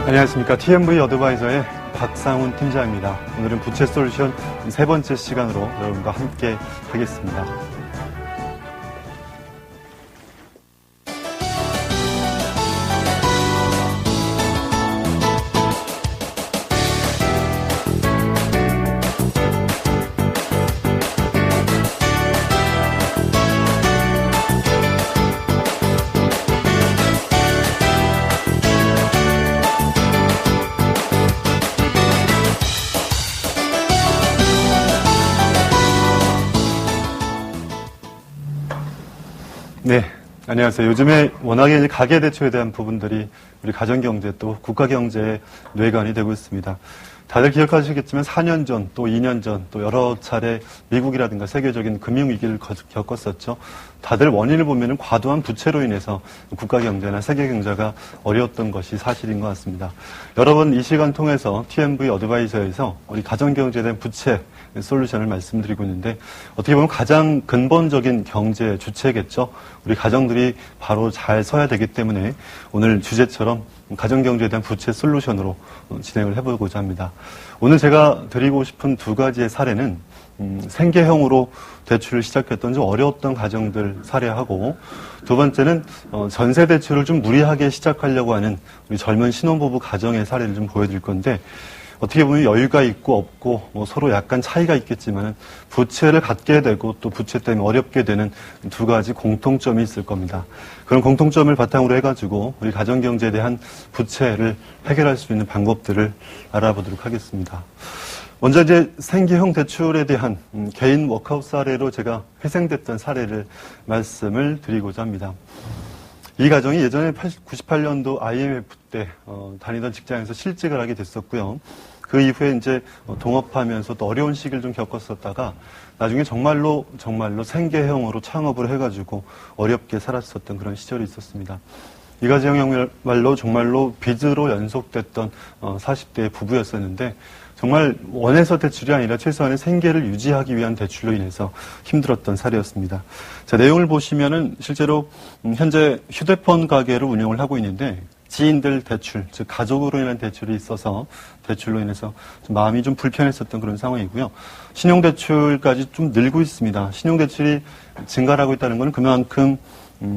안녕하십니까. TMV 어드바이저의 박상훈 팀장입니다. 오늘은 부채 솔루션 세 번째 시간으로 여러분과 함께 하겠습니다. 네, 안녕하세요. 요즘에 워낙에 가계대출에 대한 부분들이 우리 가정경제 또 국가경제의 뇌관이 되고 있습니다. 다들 기억하시겠지만 4년 전, 또 2년 전, 또 여러 차례 미국이라든가 세계적인 금융위기를 겪었었죠. 다들 원인을 보면은 과도한 부채로 인해서 국가경제나 세계경제가 어려웠던 것이 사실인 것 같습니다. 여러 번 이 시간 통해서 TMV 어드바이저에서 우리 가정경제에 대한 부채 솔루션을 말씀드리고 있는데 어떻게 보면 가장 근본적인 경제 주체겠죠. 우리 가정들이 바로 잘 서야 되기 때문에 오늘 주제처럼 가정경제에 대한 부채 솔루션으로 진행을 해보고자 합니다. 오늘 제가 드리고 싶은 두 가지의 사례는 생계형으로 대출을 시작했던 좀 어려웠던 가정들 사례하고 두 번째는 전세 대출을 좀 무리하게 시작하려고 하는 우리 젊은 신혼부부 가정의 사례를 좀 보여드릴 건데 어떻게 보면 여유가 있고 없고 서로 약간 차이가 있겠지만 부채를 갖게 되고 또 부채 때문에 어렵게 되는 두 가지 공통점이 있을 겁니다. 그런 공통점을 바탕으로 해가지고 우리 가정경제에 대한 부채를 해결할 수 있는 방법들을 알아보도록 하겠습니다. 먼저 이제 생계형 대출에 대한 개인 워크아웃 사례로 제가 회생됐던 사례를 말씀을 드리고자 합니다. 이 가정이 예전에 98년도 IMF 때 다니던 직장에서 실직을 하게 됐었고요. 그 이후에 이제 동업하면서 또 어려운 시기를 좀 겪었었다가 나중에 정말로 생계형으로 창업을 해가지고 어렵게 살았었던 그런 시절이 있었습니다. 이 가정이야말로 정말로 빚으로 연속됐던 40대의 부부였었는데 정말 원해서 대출이 아니라 최소한의 생계를 유지하기 위한 대출로 인해서 힘들었던 사례였습니다. 자, 내용을 보시면은 실제로 현재 휴대폰 가게를 운영을 하고 있는데 지인들 대출, 즉 가족으로 인한 대출이 있어서 대출로 인해서 좀 마음이 좀 불편했었던 그런 상황이고요. 신용대출까지 좀 늘고 있습니다. 신용대출이 증가하고 있다는 것은 그만큼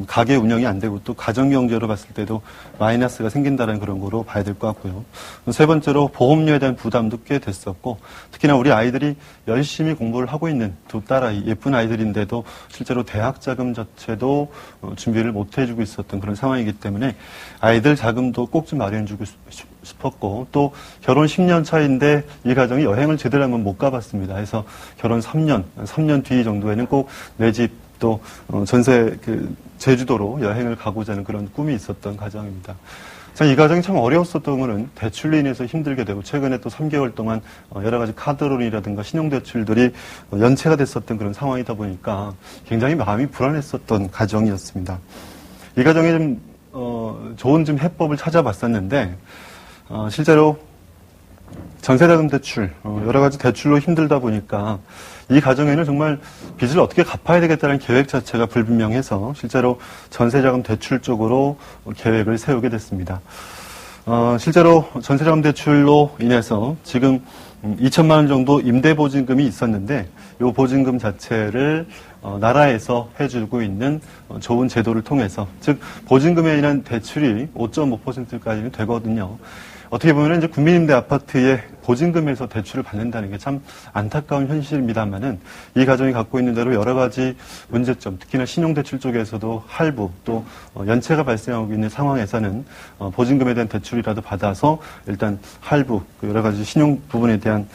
가게 운영이 안 되고 또 가정경제로 봤을 때도 마이너스가 생긴다는 그런 거로 봐야 될 것 같고요. 세 번째로 보험료에 대한 부담도 꽤 됐었고 특히나 우리 아이들이 열심히 공부를 하고 있는 두 딸아이, 예쁜 아이들인데도 실제로 대학 자금 자체도 준비를 못 해주고 있었던 그런 상황이기 때문에 아이들 자금도 꼭 좀 마련해주고 싶었고 또 결혼 10년 차인데 이 가정이 여행을 제대로 한번 못 가봤습니다. 그래서 결혼 3년 뒤 정도에는 꼭 내 집 또 전세 제주도로 여행을 가고자 하는 그런 꿈이 있었던 가정입니다. 자, 이 가정이 참 어려웠었던 것은 대출로 인해서 힘들게 되고 최근에 또 3개월 동안 여러 가지 카드론이라든가 신용대출들이 연체가 됐었던 그런 상황이다 보니까 굉장히 마음이 불안했었던 가정이었습니다. 이 가정이 좀 좋은 좀 해법을 찾아봤었는데 실제로 전세자금 대출, 여러 가지 대출로 힘들다 보니까 이 가정에는 정말 빚을 어떻게 갚아야 되겠다는 계획 자체가 불분명해서 실제로 전세자금 대출 쪽으로 계획을 세우게 됐습니다. 실제로 전세자금 대출로 인해서 지금 2천만 원 정도 임대보증금이 있었는데 이 보증금 자체를 나라에서 해주고 있는 좋은 제도를 통해서 즉 보증금에 의한 대출이 5.5%까지는 되거든요. 어떻게 보면 이제 국민임대 아파트의 보증금에서 대출을 받는다는 게 참 안타까운 현실입니다만은 이 가정이 갖고 있는 대로 여러 가지 문제점, 특히나 신용대출 쪽에서도 할부 또 연체가 발생하고 있는 상황에서는 보증금에 대한 대출이라도 받아서 일단 할부, 여러 가지 신용 부분에 대한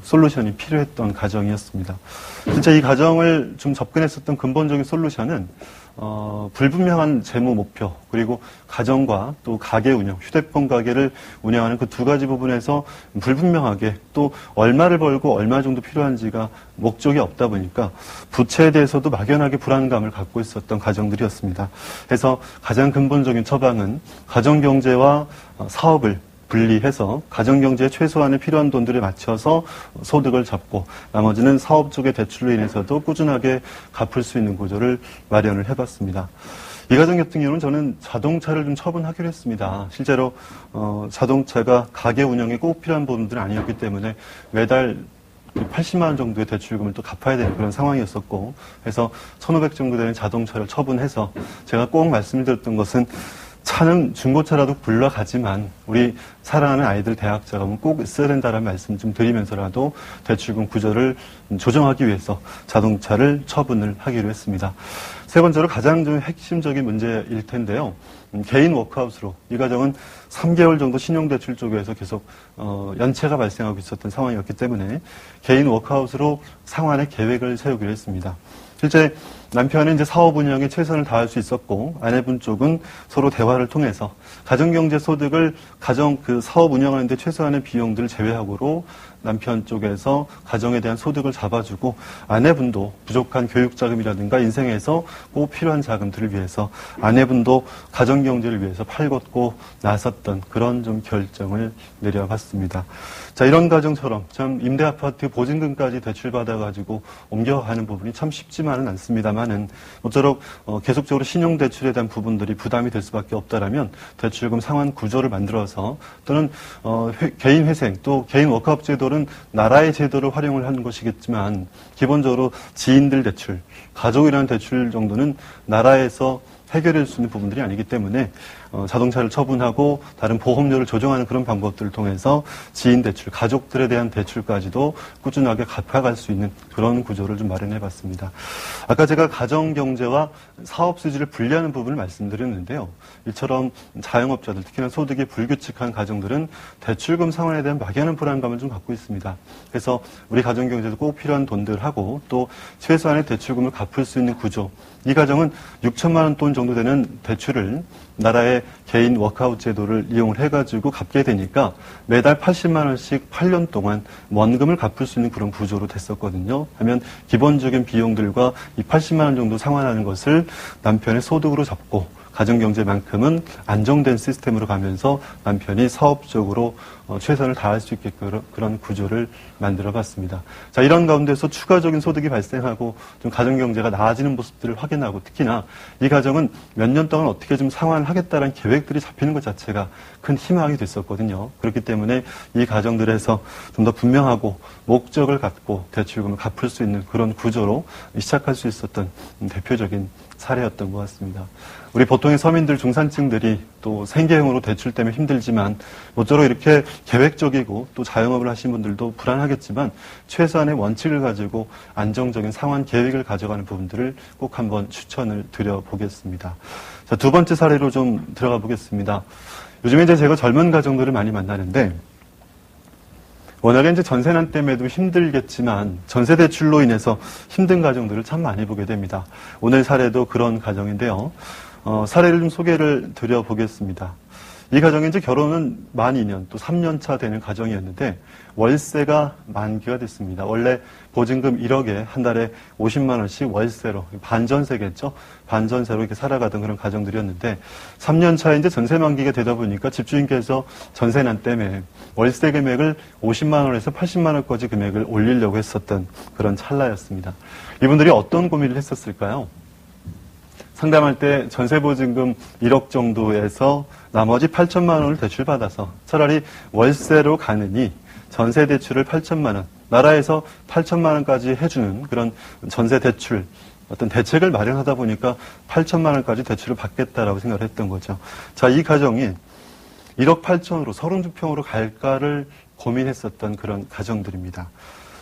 솔루션이 필요했던 가정이었습니다. 진짜 이 가정을 좀 접근했었던 근본적인 솔루션은 불분명한 재무 목표 그리고 가정과 또 가게 운영, 휴대폰 가게를 운영하는 그 두 가지 부분에서 불분명하게 또 얼마를 벌고 얼마 정도 필요한지가 목적이 없다 보니까 부채에 대해서도 막연하게 불안감을 갖고 있었던 가정들이었습니다. 그래서 가장 근본적인 처방은 가정경제와 사업을 분리해서 가정경제에 최소한의 필요한 돈들에 맞춰서 소득을 잡고 나머지는 사업 쪽의 대출로 인해서도 꾸준하게 갚을 수 있는 구조를 마련을 해봤습니다. 이 가정 같은 경우는 저는 자동차를 좀 처분하기로 했습니다. 실제로 자동차가 가게 운영에 꼭 필요한 부분들은 아니었기 때문에 매달 80만 원 정도의 대출금을 또 갚아야 되는 그런 상황이었었고, 그래서 1,500 정도 되는 자동차를 처분해서 제가 꼭 말씀드렸던 것은 차는 중고차라도 굴러가지만 우리 사랑하는 아이들 대학 자금은 꼭 써야 된다는 말씀 좀 드리면서라도 대출금 구조를 조정하기 위해서 자동차를 처분을 하기로 했습니다. 세 번째로 가장 좀 핵심적인 문제일 텐데요. 개인 워크아웃으로 이 가정은 3개월 정도 신용대출 쪽에서 계속 연체가 발생하고 있었던 상황이었기 때문에 개인 워크아웃으로 상환의 계획을 세우기로 했습니다. 실제 남편은 이제 사업 운영에 최선을 다할 수 있었고 아내분 쪽은 서로 대화를 통해서 가정경제 소득을 사업 운영하는데 최소한의 비용들을 제외하고로 남편 쪽에서 가정에 대한 소득을 잡아주고 아내분도 부족한 교육 자금이라든가 인생에서 꼭 필요한 자금들을 위해서 아내분도 가정경제를 위해서 팔걷고 나섰던 그런 좀 결정을 내려봤습니다. 자, 이런 가정처럼 참 임대아파트 보증금까지 대출받아가지고 옮겨가는 부분이 참 쉽지만은 않습니다만은 모쪼록 계속적으로 신용대출에 대한 부분들이 부담이 될 수밖에 없다라면 대출금 상환 구조를 만들어서 또는 개인 회생 또 개인 워크아웃 제도를 나라의 제도를 활용을 하는 것이겠지만 기본적으로 지인들 대출, 가족이라는 대출 정도는 나라에서 해결할 수 있는 부분들이 아니기 때문에 자동차를 처분하고 다른 보험료를 조정하는 그런 방법들을 통해서 지인 대출, 가족들에 대한 대출까지도 꾸준하게 갚아갈 수 있는 그런 구조를 좀 마련해 봤습니다. 아까 제가 가정경제와 사업수지를 분리하는 부분을 말씀드렸는데요. 이처럼 자영업자들, 특히나 소득이 불규칙한 가정들은 대출금 상환에 대한 막연한 불안감을 좀 갖고 있습니다. 그래서 우리 가정경제도 꼭 필요한 돈들하고 또 최소한의 대출금을 갚을 수 있는 구조, 이 가정은 6천만 원 돈 정도 되는 대출을 나라의 개인 워크아웃 제도를 이용을 해가지고 갚게 되니까 매달 80만 원씩 8년 동안 원금을 갚을 수 있는 그런 구조로 됐었거든요. 하면 기본적인 비용들과 이 80만 원 정도 상환하는 것을 남편의 소득으로 잡고 가정경제만큼은 안정된 시스템으로 가면서 남편이 사업적으로 최선을 다할 수 있게끔 그런 구조를 만들어 봤습니다. 자, 이런 가운데서 추가적인 소득이 발생하고 좀 가정경제가 나아지는 모습들을 확인하고 특히나 이 가정은 몇 년 동안 어떻게 좀 상환하겠다는 계획들이 잡히는 것 자체가 큰 희망이 됐었거든요. 그렇기 때문에 이 가정들에서 좀 더 분명하고 목적을 갖고 대출금을 갚을 수 있는 그런 구조로 시작할 수 있었던 대표적인 사례였던 것 같습니다. 우리 보통의 서민들, 중산층들이 또 생계형으로 대출 때문에 힘들지만 모쪼록 이렇게 계획적이고 또 자영업을 하신 분들도 불안하겠지만 최소한의 원칙을 가지고 안정적인 상환 계획을 가져가는 부분들을 꼭 한번 추천을 드려보겠습니다. 자, 두 번째 사례로 좀 들어가 보겠습니다. 요즘에 이제 제가 젊은 가정들을 많이 만나는데 워낙에 이제 전세난 때문에도 힘들겠지만 전세 대출로 인해서 힘든 가정들을 참 많이 보게 됩니다. 오늘 사례도 그런 가정인데요. 사례를 좀 소개를 드려보겠습니다. 이 가정이 이제 결혼은 만 2년 또 3년 차 되는 가정이었는데 월세가 만기가 됐습니다. 원래 보증금 1억에 한 달에 50만 원씩 월세로 반전세겠죠. 반전세로 이렇게 살아가던 그런 가정들이었는데 3년 차에 이제 전세 만기가 되다 보니까 집주인께서 전세난 때문에 월세 금액을 50만 원에서 80만 원까지 금액을 올리려고 했었던 그런 찰나였습니다. 이분들이 어떤 고민을 했었을까요? 상담할 때 전세보증금 1억 정도에서 나머지 8천만 원을 대출받아서 차라리 월세로 가느니 전세 대출을 8천만 원, 나라에서 8천만 원까지 해주는 그런 전세 대출, 어떤 대책을 마련하다 보니까 8천만 원까지 대출을 받겠다라고 생각을 했던 거죠. 자, 이 가정이 1억 8천으로 32평으로 갈까를 고민했었던 그런 가정들입니다.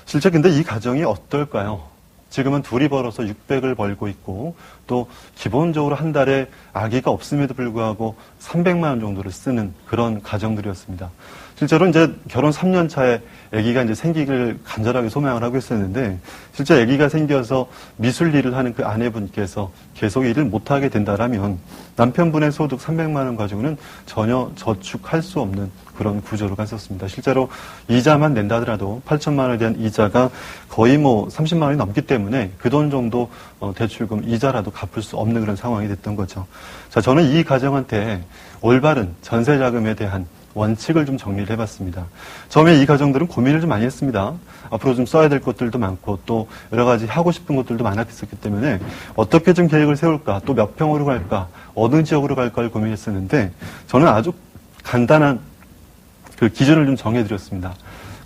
실제 근데 이 가정이 어떨까요? 지금은 둘이 벌어서 600을 벌고 있고 또 기본적으로 한 달에 아기가 없음에도 불구하고 300만 원 정도를 쓰는 그런 가정들이었습니다. 실제로 이제 결혼 3년 차에 아기가 이제 생기길 간절하게 소망을 하고 있었는데 실제 아기가 생겨서 미술 일을 하는 그 아내분께서 계속 일을 못하게 된다라면 남편분의 소득 300만 원 가지고는 전혀 저축할 수 없는 그런 구조로 갔었습니다. 실제로 이자만 낸다 하더라도 8천만 원에 대한 이자가 거의 30만 원이 넘기 때문에 그 돈 정도 대출금 이자라도 갚을 수 없는 그런 상황이 됐던 거죠. 자, 저는 이 가정한테 올바른 전세 자금에 대한 원칙을 좀 정리를 해봤습니다. 처음에 이 가정들은 고민을 좀 많이 했습니다. 앞으로 좀 써야 될 것들도 많고 또 여러 가지 하고 싶은 것들도 많았기 때문에 어떻게 좀 계획을 세울까, 또 몇 평으로 갈까, 어느 지역으로 갈까를 고민했었는데 저는 아주 간단한 그 기준을 좀 정해드렸습니다.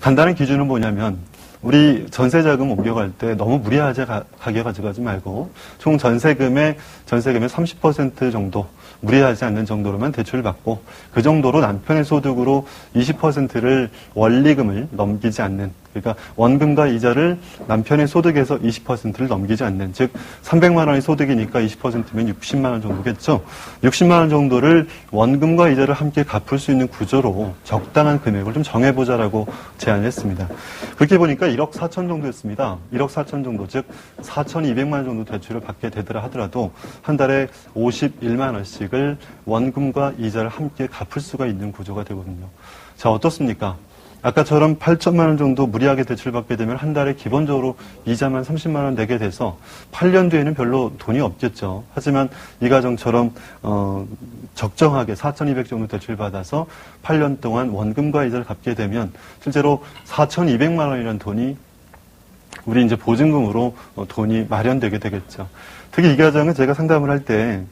간단한 기준은 뭐냐면 우리 전세자금 옮겨갈 때 너무 무리하게 가게 가져가지 말고 총 전세금의 30% 정도 무리하지 않는 정도로만 대출을 받고 그 정도로 남편의 소득으로 20%를 원리금을 넘기지 않는, 그러니까 원금과 이자를 남편의 소득에서 20%를 넘기지 않는, 즉 300만 원의 소득이니까 20%면 60만 원 정도겠죠. 60만 원 정도를 원금과 이자를 함께 갚을 수 있는 구조로 적당한 금액을 좀 정해보자라고 제안을 했습니다. 그렇게 보니까 1억 4천 정도였습니다. 1억 4천 정도, 즉 4,200만 원 정도 대출을 받게 되더라 하더라도 한 달에 51만 원씩을 원금과 이자를 함께 갚을 수가 있는 구조가 되거든요. 자, 어떻습니까? 아까처럼 8천만 원 정도 무리하게 대출받게 되면 한 달에 기본적으로 이자만 30만 원 내게 돼서 8년 뒤에는 별로 돈이 없겠죠. 하지만 이 가정처럼 적정하게 4,200 정도 대출받아서 8년 동안 원금과 이자를 갚게 되면 실제로 4,200만 원이라는 돈이 우리 이제 보증금으로 돈이 마련되게 되겠죠. 특히 이 가정은 제가 상담을 할 때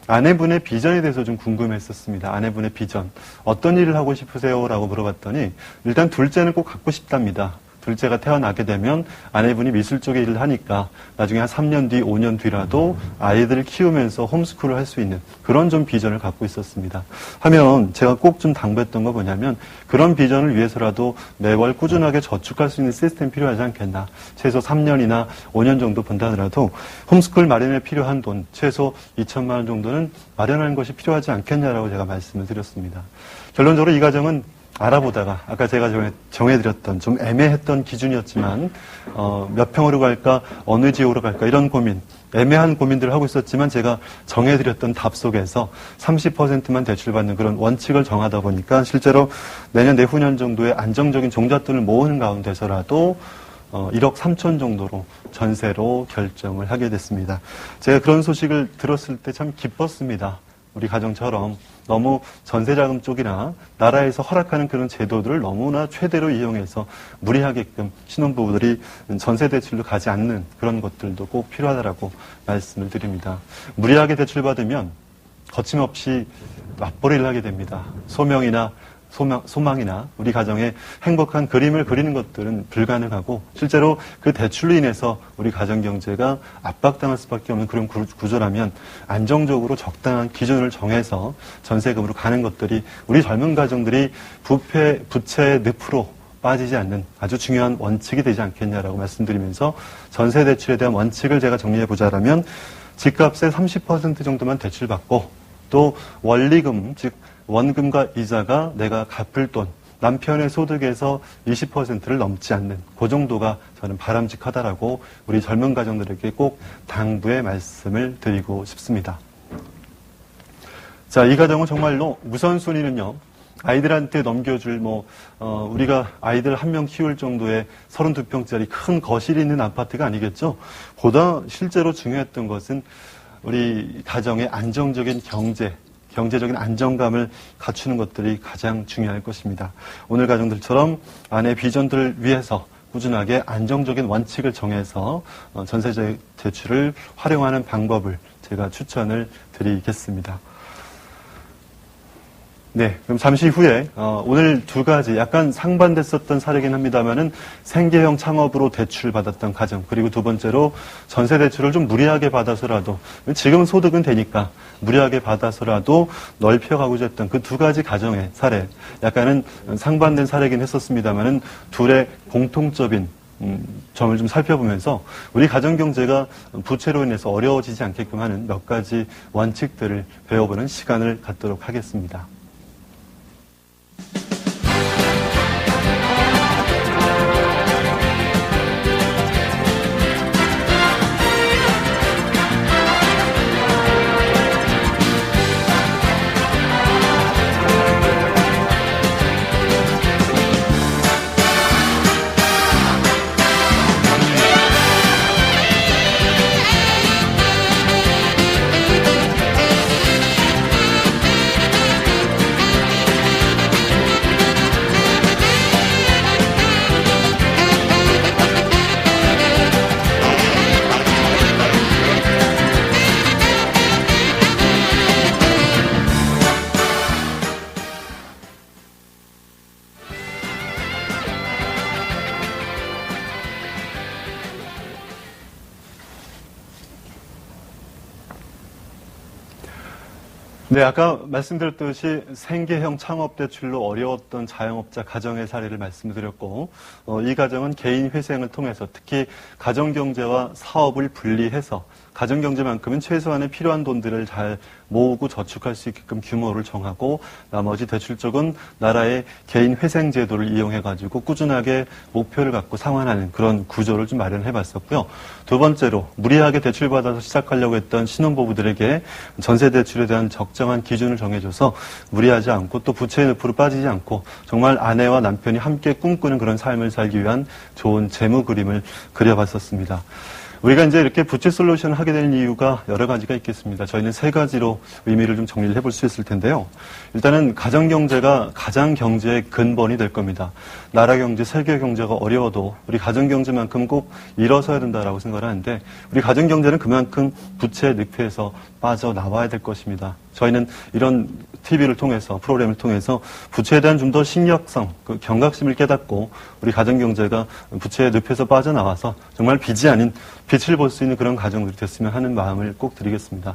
아내분의 비전에 대해서 좀 궁금했었습니다. 아내분의 비전. 어떤 일을 하고 싶으세요? 라고 물어봤더니 일단 둘째는 꼭 갖고 싶답니다. 둘째가 태어나게 되면 아내분이 미술 쪽의 일을 하니까 나중에 한 3년 뒤, 5년 뒤라도 아이들을 키우면서 홈스쿨을 할 수 있는 그런 좀 비전을 갖고 있었습니다. 하면 제가 꼭 좀 당부했던 거 뭐냐면 그런 비전을 위해서라도 매월 꾸준하게 저축할 수 있는 시스템이 필요하지 않겠나. 최소 3년이나 5년 정도 본다더라도 홈스쿨 마련에 필요한 돈 최소 2천만 원 정도는 마련하는 것이 필요하지 않겠냐라고 제가 말씀을 드렸습니다. 결론적으로 이 가정은 알아보다가 아까 제가 정해드렸던 좀 애매했던 기준이었지만 몇 평으로 갈까 어느 지역으로 갈까 이런 고민, 애매한 고민들을 하고 있었지만 제가 정해드렸던 답 속에서 30%만 대출받는 그런 원칙을 정하다 보니까 실제로 내년 내후년 정도에 안정적인 종잣돈을 모으는 가운데서라도 1억 3천 정도로 전세로 결정을 하게 됐습니다. 제가 그런 소식을 들었을 때 참 기뻤습니다. 우리 가정처럼 너무 전세자금 쪽이나 나라에서 허락하는 그런 제도들을 너무나 최대로 이용해서 무리하게끔 신혼부부들이 전세대출로 가지 않는 그런 것들도 꼭 필요하다라고 말씀을 드립니다. 무리하게 대출받으면 거침없이 맞벌이를 하게 됩니다. 소망이나 우리 가정의 행복한 그림을 그리는 것들은 불가능하고 실제로 그 대출로 인해서 우리 가정 경제가 압박당할 수밖에 없는 그런 구조라면 안정적으로 적당한 기준을 정해서 전세금으로 가는 것들이 우리 젊은 가정들이 부채의 늪으로 빠지지 않는 아주 중요한 원칙이 되지 않겠냐라고 말씀드리면서 전세 대출에 대한 원칙을 제가 정리해 보자라면 집값의 30% 정도만 대출받고 또 원리금, 즉 원금과 이자가 내가 갚을 돈, 남편의 소득에서 20%를 넘지 않는 그 정도가 저는 바람직하다라고 우리 젊은 가정들에게 꼭 당부의 말씀을 드리고 싶습니다. 자, 이 가정은 정말로 우선순위는요. 아이들한테 넘겨줄 우리가 아이들 한 명 키울 정도의 32평짜리 큰 거실이 있는 아파트가 아니겠죠. 보다 실제로 중요했던 것은 우리 가정의 안정적인 경제적인 안정감을 갖추는 것들이 가장 중요할 것입니다. 오늘 가정들처럼 아내 비전들을 위해서 꾸준하게 안정적인 원칙을 정해서 전세 대출을 활용하는 방법을 제가 추천을 드리겠습니다. 네, 그럼 잠시 후에 오늘 두 가지 약간 상반됐었던 사례긴 합니다만은 생계형 창업으로 대출 받았던 가정, 그리고 두 번째로 전세 대출을 좀 무리하게 받아서라도 지금 소득은 되니까 무리하게 받아서라도 넓혀가고자 했던 그 두 가지 가정의 사례, 약간은 상반된 사례긴 했었습니다만은 둘의 공통적인 점을 좀 살펴보면서 우리 가정 경제가 부채로 인해서 어려워지지 않게끔 하는 몇 가지 원칙들을 배워보는 시간을 갖도록 하겠습니다. 네, 아까 말씀드렸듯이 생계형 창업 대출로 어려웠던 자영업자 가정의 사례를 말씀드렸고, 이 가정은 개인 회생을 통해서 특히 가정경제와 사업을 분리해서 가정경제만큼은 최소한의 필요한 돈들을 잘 모으고 저축할 수 있게끔 규모를 정하고 나머지 대출 쪽은 나라의 개인 회생 제도를 이용해가지고 꾸준하게 목표를 갖고 상환하는 그런 구조를 좀 마련해봤었고요. 두 번째로 무리하게 대출받아서 시작하려고 했던 신혼부부들에게 전세 대출에 대한 적정한 기준을 정해줘서 무리하지 않고 또 부채의 늪으로 빠지지 않고 정말 아내와 남편이 함께 꿈꾸는 그런 삶을 살기 위한 좋은 재무 그림을 그려봤었습니다. 우리가 이제 이렇게 부채 솔루션을 하게 되는 이유가 여러 가지가 있겠습니다. 저희는 세 가지로 의미를 좀 정리를 해볼 수 있을 텐데요. 일단은 가정경제가 가장 경제의 근본이 될 겁니다. 나라 경제, 세계 경제가 어려워도 우리 가정경제만큼 꼭 일어서야 된다라고 생각을 하는데 우리 가정경제는 그만큼 부채 늪에서 빠져나와야 될 것입니다. 저희는 이런 TV를 통해서 프로그램을 통해서 부채에 대한 좀 더 신력성, 그 경각심을 깨닫고 우리 가정경제가 부채의 늪에서 빠져나와서 정말 빚이 아닌 빛을 볼 수 있는 그런 가정들이 됐으면 하는 마음을 꼭 드리겠습니다.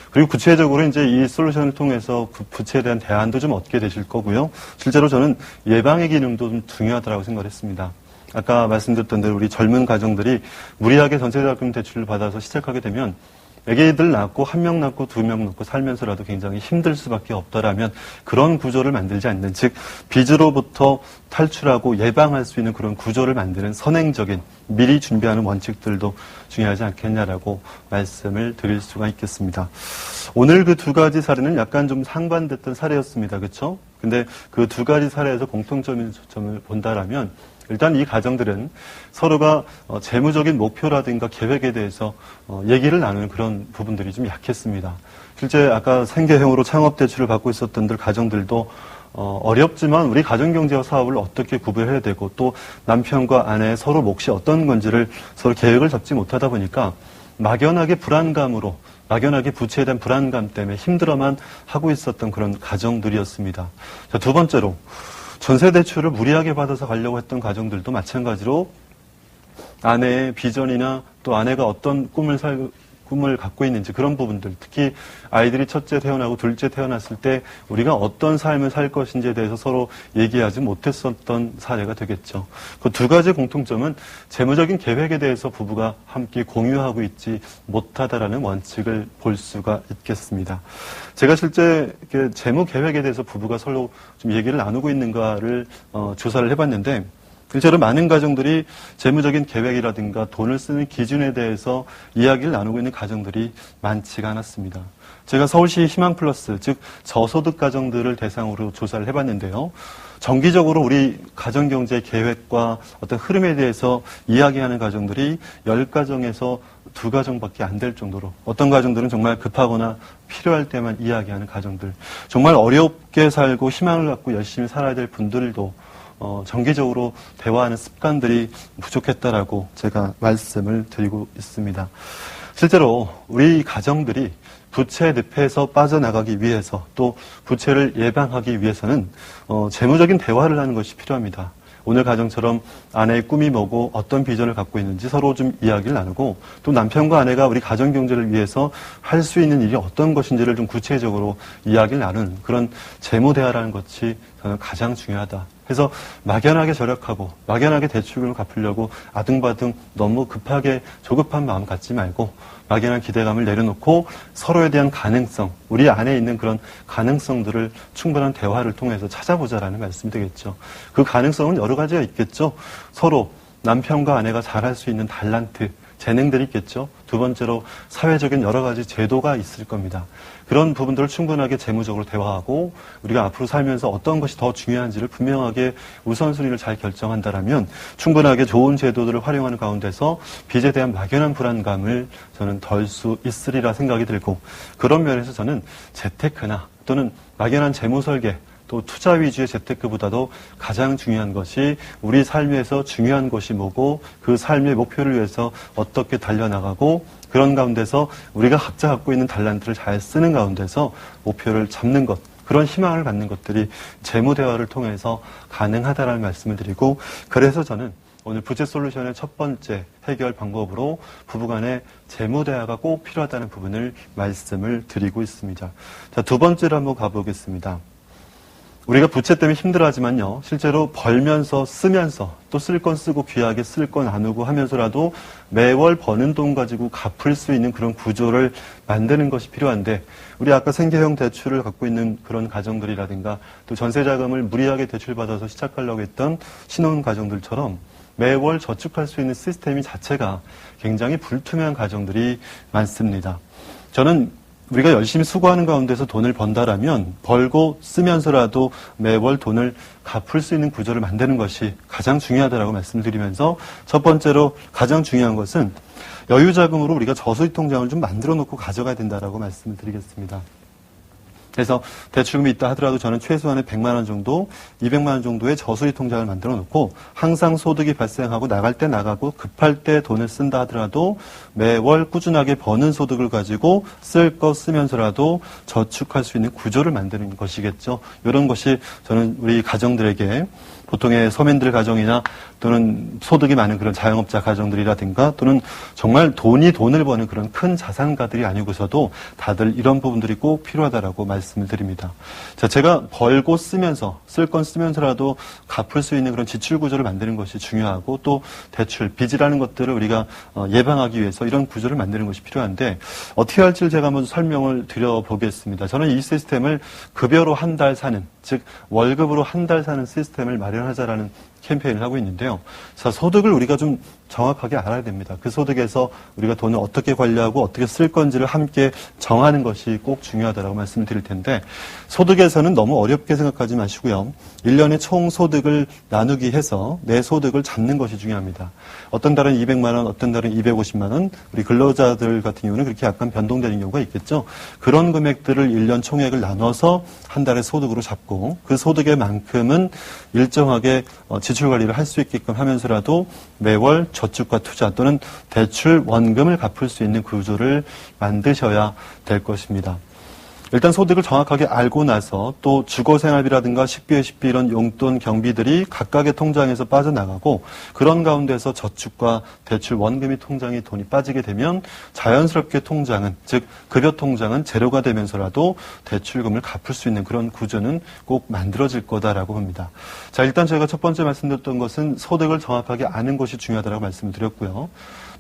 그리고 구체적으로 이제 이 솔루션을 통해서 부채에 대한 대안도 좀 얻게 되실 거고요. 실제로 저는 예방의 기능도 좀 중요하다고 생각을 했습니다. 아까 말씀드렸던 대로 우리 젊은 가정들이 무리하게 전세자금 대출을 받아서 시작하게 되면 애기들 낳고 한 명 낳고 두 명 낳고 살면서라도 굉장히 힘들 수밖에 없다라면 그런 구조를 만들지 않는 즉 빚으로부터 탈출하고 예방할 수 있는 그런 구조를 만드는 선행적인 미리 준비하는 원칙들도 중요하지 않겠냐라고 말씀을 드릴 수가 있겠습니다. 오늘 그 두 가지 사례는 약간 좀 상반됐던 사례였습니다. 그렇죠? 근데 그 두 가지 사례에서 공통점을 본다라면 일단 이 가정들은 서로가 재무적인 목표라든가 계획에 대해서 얘기를 나누는 그런 부분들이 좀 약했습니다. 실제 아까 생계형으로 창업대출을 받고 있었던 가정들도 어렵지만 우리 가정경제와 사업을 어떻게 구별해야 되고 또 남편과 아내 서로 몫이 어떤 건지를 서로 계획을 잡지 못하다 보니까 막연하게 불안감으로 막연하게 부채에 대한 불안감 때문에 힘들어만 하고 있었던 그런 가정들이었습니다. 자, 두 번째로 전세대출을 무리하게 받아서 가려고 했던 가정들도 마찬가지로 아내의 비전이나 또 아내가 어떤 꿈을 갖고 있는지 그런 부분들, 특히 아이들이 첫째 태어나고 둘째 태어났을 때 우리가 어떤 삶을 살 것인지에 대해서 서로 얘기하지 못했었던 사례가 되겠죠. 그 두 가지 공통점은 재무적인 계획에 대해서 부부가 함께 공유하고 있지 못하다라는 원칙을 볼 수가 있겠습니다. 제가 실제 재무 계획에 대해서 부부가 서로 좀 얘기를 나누고 있는가를 조사를 해봤는데 실제로 많은 가정들이 재무적인 계획이라든가 돈을 쓰는 기준에 대해서 이야기를 나누고 있는 가정들이 많지가 않았습니다. 제가 서울시 희망플러스, 즉 저소득 가정들을 대상으로 조사를 해봤는데요. 정기적으로 우리 가정경제 계획과 어떤 흐름에 대해서 이야기하는 가정들이 10가정에서 2가정밖에 안 될 정도로 어떤 가정들은 정말 급하거나 필요할 때만 이야기하는 가정들, 정말 어렵게 살고 희망을 갖고 열심히 살아야 될 분들도 정기적으로 대화하는 습관들이 부족했다라고 제가 말씀을 드리고 있습니다. 실제로 우리 가정들이 부채 늪에서 빠져나가기 위해서 또 부채를 예방하기 위해서는 재무적인 대화를 하는 것이 필요합니다. 오늘 가정처럼 아내의 꿈이 뭐고 어떤 비전을 갖고 있는지 서로 좀 이야기를 나누고 또 남편과 아내가 우리 가정 경제를 위해서 할 수 있는 일이 어떤 것인지를 좀 구체적으로 이야기를 나누는 그런 재무 대화라는 것이 저는 가장 중요하다. 그래서 막연하게 절약하고 막연하게 대출금을 갚으려고 아등바등 너무 급하게 조급한 마음 갖지 말고 막연한 기대감을 내려놓고 서로에 대한 가능성, 우리 안에 있는 그런 가능성들을 충분한 대화를 통해서 찾아보자라는 말씀이 되겠죠. 그 가능성은 여러 가지가 있겠죠. 서로 남편과 아내가 잘할 수 있는 달란트, 재능들이 있겠죠. 두 번째로 사회적인 여러 가지 제도가 있을 겁니다. 그런 부분들을 충분하게 재무적으로 대화하고 우리가 앞으로 살면서 어떤 것이 더 중요한지를 분명하게 우선순위를 잘 결정한다라면 충분하게 좋은 제도들을 활용하는 가운데서 빚에 대한 막연한 불안감을 저는 덜 수 있으리라 생각이 들고 그런 면에서 저는 재테크나 또는 막연한 재무 설계 또 투자 위주의 재테크보다도 가장 중요한 것이 우리 삶에서 중요한 것이 뭐고 그 삶의 목표를 위해서 어떻게 달려나가고 그런 가운데서 우리가 각자 갖고 있는 달란트를 잘 쓰는 가운데서 목표를 잡는 것, 그런 희망을 갖는 것들이 재무 대화를 통해서 가능하다라는 말씀을 드리고 그래서 저는 오늘 부채 솔루션의 첫 번째 해결 방법으로 부부간의 재무 대화가 꼭 필요하다는 부분을 말씀을 드리고 있습니다. 자, 두 번째로 한번 가보겠습니다. 우리가 부채 때문에 힘들어하지만요, 실제로 벌면서 쓰면서 또 쓸 건 쓰고 귀하게 쓸 건 나누고 하면서라도 매월 버는 돈 가지고 갚을 수 있는 그런 구조를 만드는 것이 필요한데, 우리 아까 생계형 대출을 갖고 있는 그런 가정들이라든가 또 전세자금을 무리하게 대출받아서 시작하려고 했던 신혼 가정들처럼 매월 저축할 수 있는 시스템이 자체가 굉장히 불투명한 가정들이 많습니다. 저는 우리가 열심히 수고하는 가운데서 돈을 번다라면 벌고 쓰면서라도 매월 돈을 갚을 수 있는 구조를 만드는 것이 가장 중요하다라고 말씀드리면서, 첫 번째로 가장 중요한 것은 여유자금으로 우리가 저수지 통장을 좀 만들어 놓고 가져가야 된다라고 말씀을 드리겠습니다. 그래서 대출금이 있다 하더라도 저는 최소한의 100만 원 정도, 200만 원 정도의 저수지 통장을 만들어 놓고 항상 소득이 발생하고 나갈 때 나가고 급할 때 돈을 쓴다 하더라도 매월 꾸준하게 버는 소득을 가지고 쓸 거 쓰면서라도 저축할 수 있는 구조를 만드는 것이겠죠. 이런 것이 저는 우리 가정들에게, 보통의 서민들 가정이나 또는 소득이 많은 그런 자영업자 가정들이라든가 또는 정말 돈을 버는 그런 큰 자산가들이 아니고서도 다들 이런 부분들이 꼭 필요하다라고 말씀을 드립니다. 자, 제가 벌고 쓰면서, 쓸 건 쓰면서라도 갚을 수 있는 그런 지출 구조를 만드는 것이 중요하고, 또 대출, 빚이라는 것들을 우리가 예방하기 위해서 이런 구조를 만드는 것이 필요한데, 어떻게 할지를 제가 한번 설명을 드려보겠습니다. 저는 이 시스템을 급여로 한 달 사는, 즉 월급으로 한 달 사는 시스템을 마련하자라는 캠페인을 하고 있는데요. 자, 소득을 우리가 좀 정확하게 알아야 됩니다. 그 소득에서 우리가 돈을 어떻게 관리하고 어떻게 쓸 건지를 함께 정하는 것이 꼭 중요하다고 말씀을 드릴 텐데, 소득에서는 너무 어렵게 생각하지 마시고요. 1년의 총 소득을 나누기 해서 내 소득을 잡는 것이 중요합니다. 어떤 달은 200만 원, 어떤 달은 250만 원, 우리 근로자들 같은 경우는 그렇게 약간 변동되는 경우가 있겠죠. 그런 금액들을 1년 총액을 나눠서 한 달의 소득으로 잡고, 그 소득의 만큼은 일정하게 지출 관리를 할 수 있게끔 하면서라도 매월 저축과 투자 또는 대출 원금을 갚을 수 있는 구조를 만드셔야 될 것입니다. 일단 소득을 정확하게 알고 나서 또 주거생활비라든가 식비, 외식비 이런 용돈, 경비들이 각각의 통장에서 빠져나가고, 그런 가운데서 저축과 대출 원금이 통장에 돈이 빠지게 되면 자연스럽게 통장은, 즉 급여 통장은 제로가 되면서라도 대출금을 갚을 수 있는 그런 구조는 꼭 만들어질 거다라고 봅니다. 자, 일단 저희가 첫 번째 말씀드렸던 것은 소득을 정확하게 아는 것이 중요하다고 말씀을 드렸고요.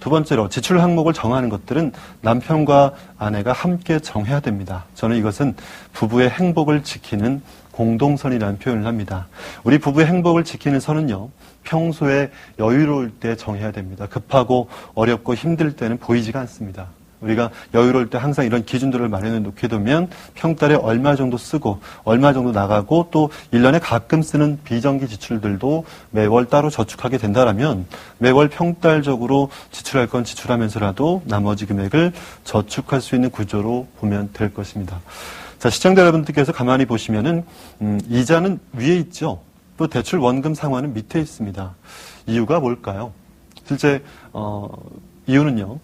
두 번째로 지출 항목을 정하는 것들은 남편과 아내가 함께 정해야 됩니다. 저는 이것은 부부의 행복을 지키는 공동선이라는 표현을 합니다. 우리 부부의 행복을 지키는 선은요, 평소에 여유로울 때 정해야 됩니다. 급하고 어렵고 힘들 때는 보이지가 않습니다. 우리가 여유로울 때 항상 이런 기준들을 마련해 놓게 되면 평달에 얼마 정도 쓰고 얼마 정도 나가고, 또 1년에 가끔 쓰는 비정기 지출들도 매월 따로 저축하게 된다라면 매월 평달적으로 지출할 건 지출하면서라도 나머지 금액을 저축할 수 있는 구조로 보면 될 것입니다. 자, 시청자 여러분들께서 가만히 보시면은 이자는 위에 있죠. 또 대출 원금 상환은 밑에 있습니다. 이유가 뭘까요? 실제 이유는요,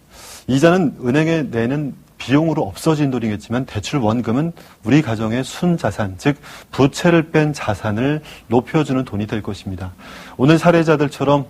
이자는 은행에 내는 비용으로 없어진 돈이겠지만 대출 원금은 우리 가정의 순자산, 즉 부채를 뺀 자산을 높여주는 돈이 될 것입니다. 오늘 사례자들처럼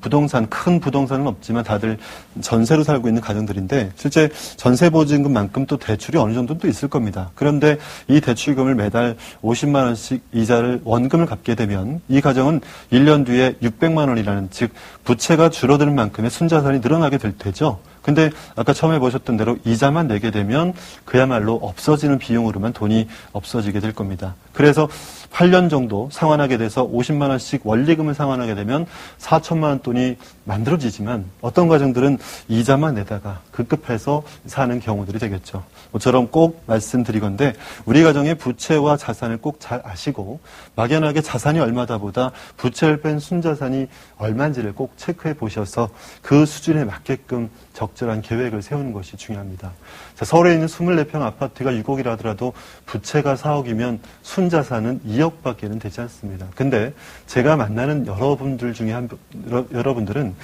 부동산, 큰 부동산은 없지만 다들 전세로 살고 있는 가정들인데, 실제 전세보증금만큼 또 대출이 어느 정도는 또 있을 겁니다. 그런데 이 대출금을 매달 50만 원씩 이자를, 원금을 갚게 되면 이 가정은 1년 뒤에 600만 원이라는, 즉 부채가 줄어드는 만큼의 순자산이 늘어나게 될 테죠. 근데 아까 처음에 보셨던 대로 이자만 내게 되면 그야말로 없어지는 비용으로만 돈이 없어지게 될 겁니다. 그래서 8년 정도 상환하게 돼서 50만 원씩 원리금을 상환하게 되면 4천만 원 돈이 만들어지지만, 어떤 가정들은 이자만 내다가 급급해서 사는 경우들이 되겠죠. 모처럼 꼭 말씀드리건대, 우리 가정의 부채와 자산을 꼭 잘 아시고 막연하게 자산이 얼마다 보다 부채를 뺀 순자산이 얼마인지를 꼭 체크해 보셔서 그 수준에 맞게끔 적절한 계획을 세우는 것이 중요합니다. 자, 서울에 있는 24평 아파트가 6억이라 하더라도 부채가 4억이면 순자산은 2억밖에는 되지 않습니다. 근데 제가 만나는 여러분들 중에 여러분들은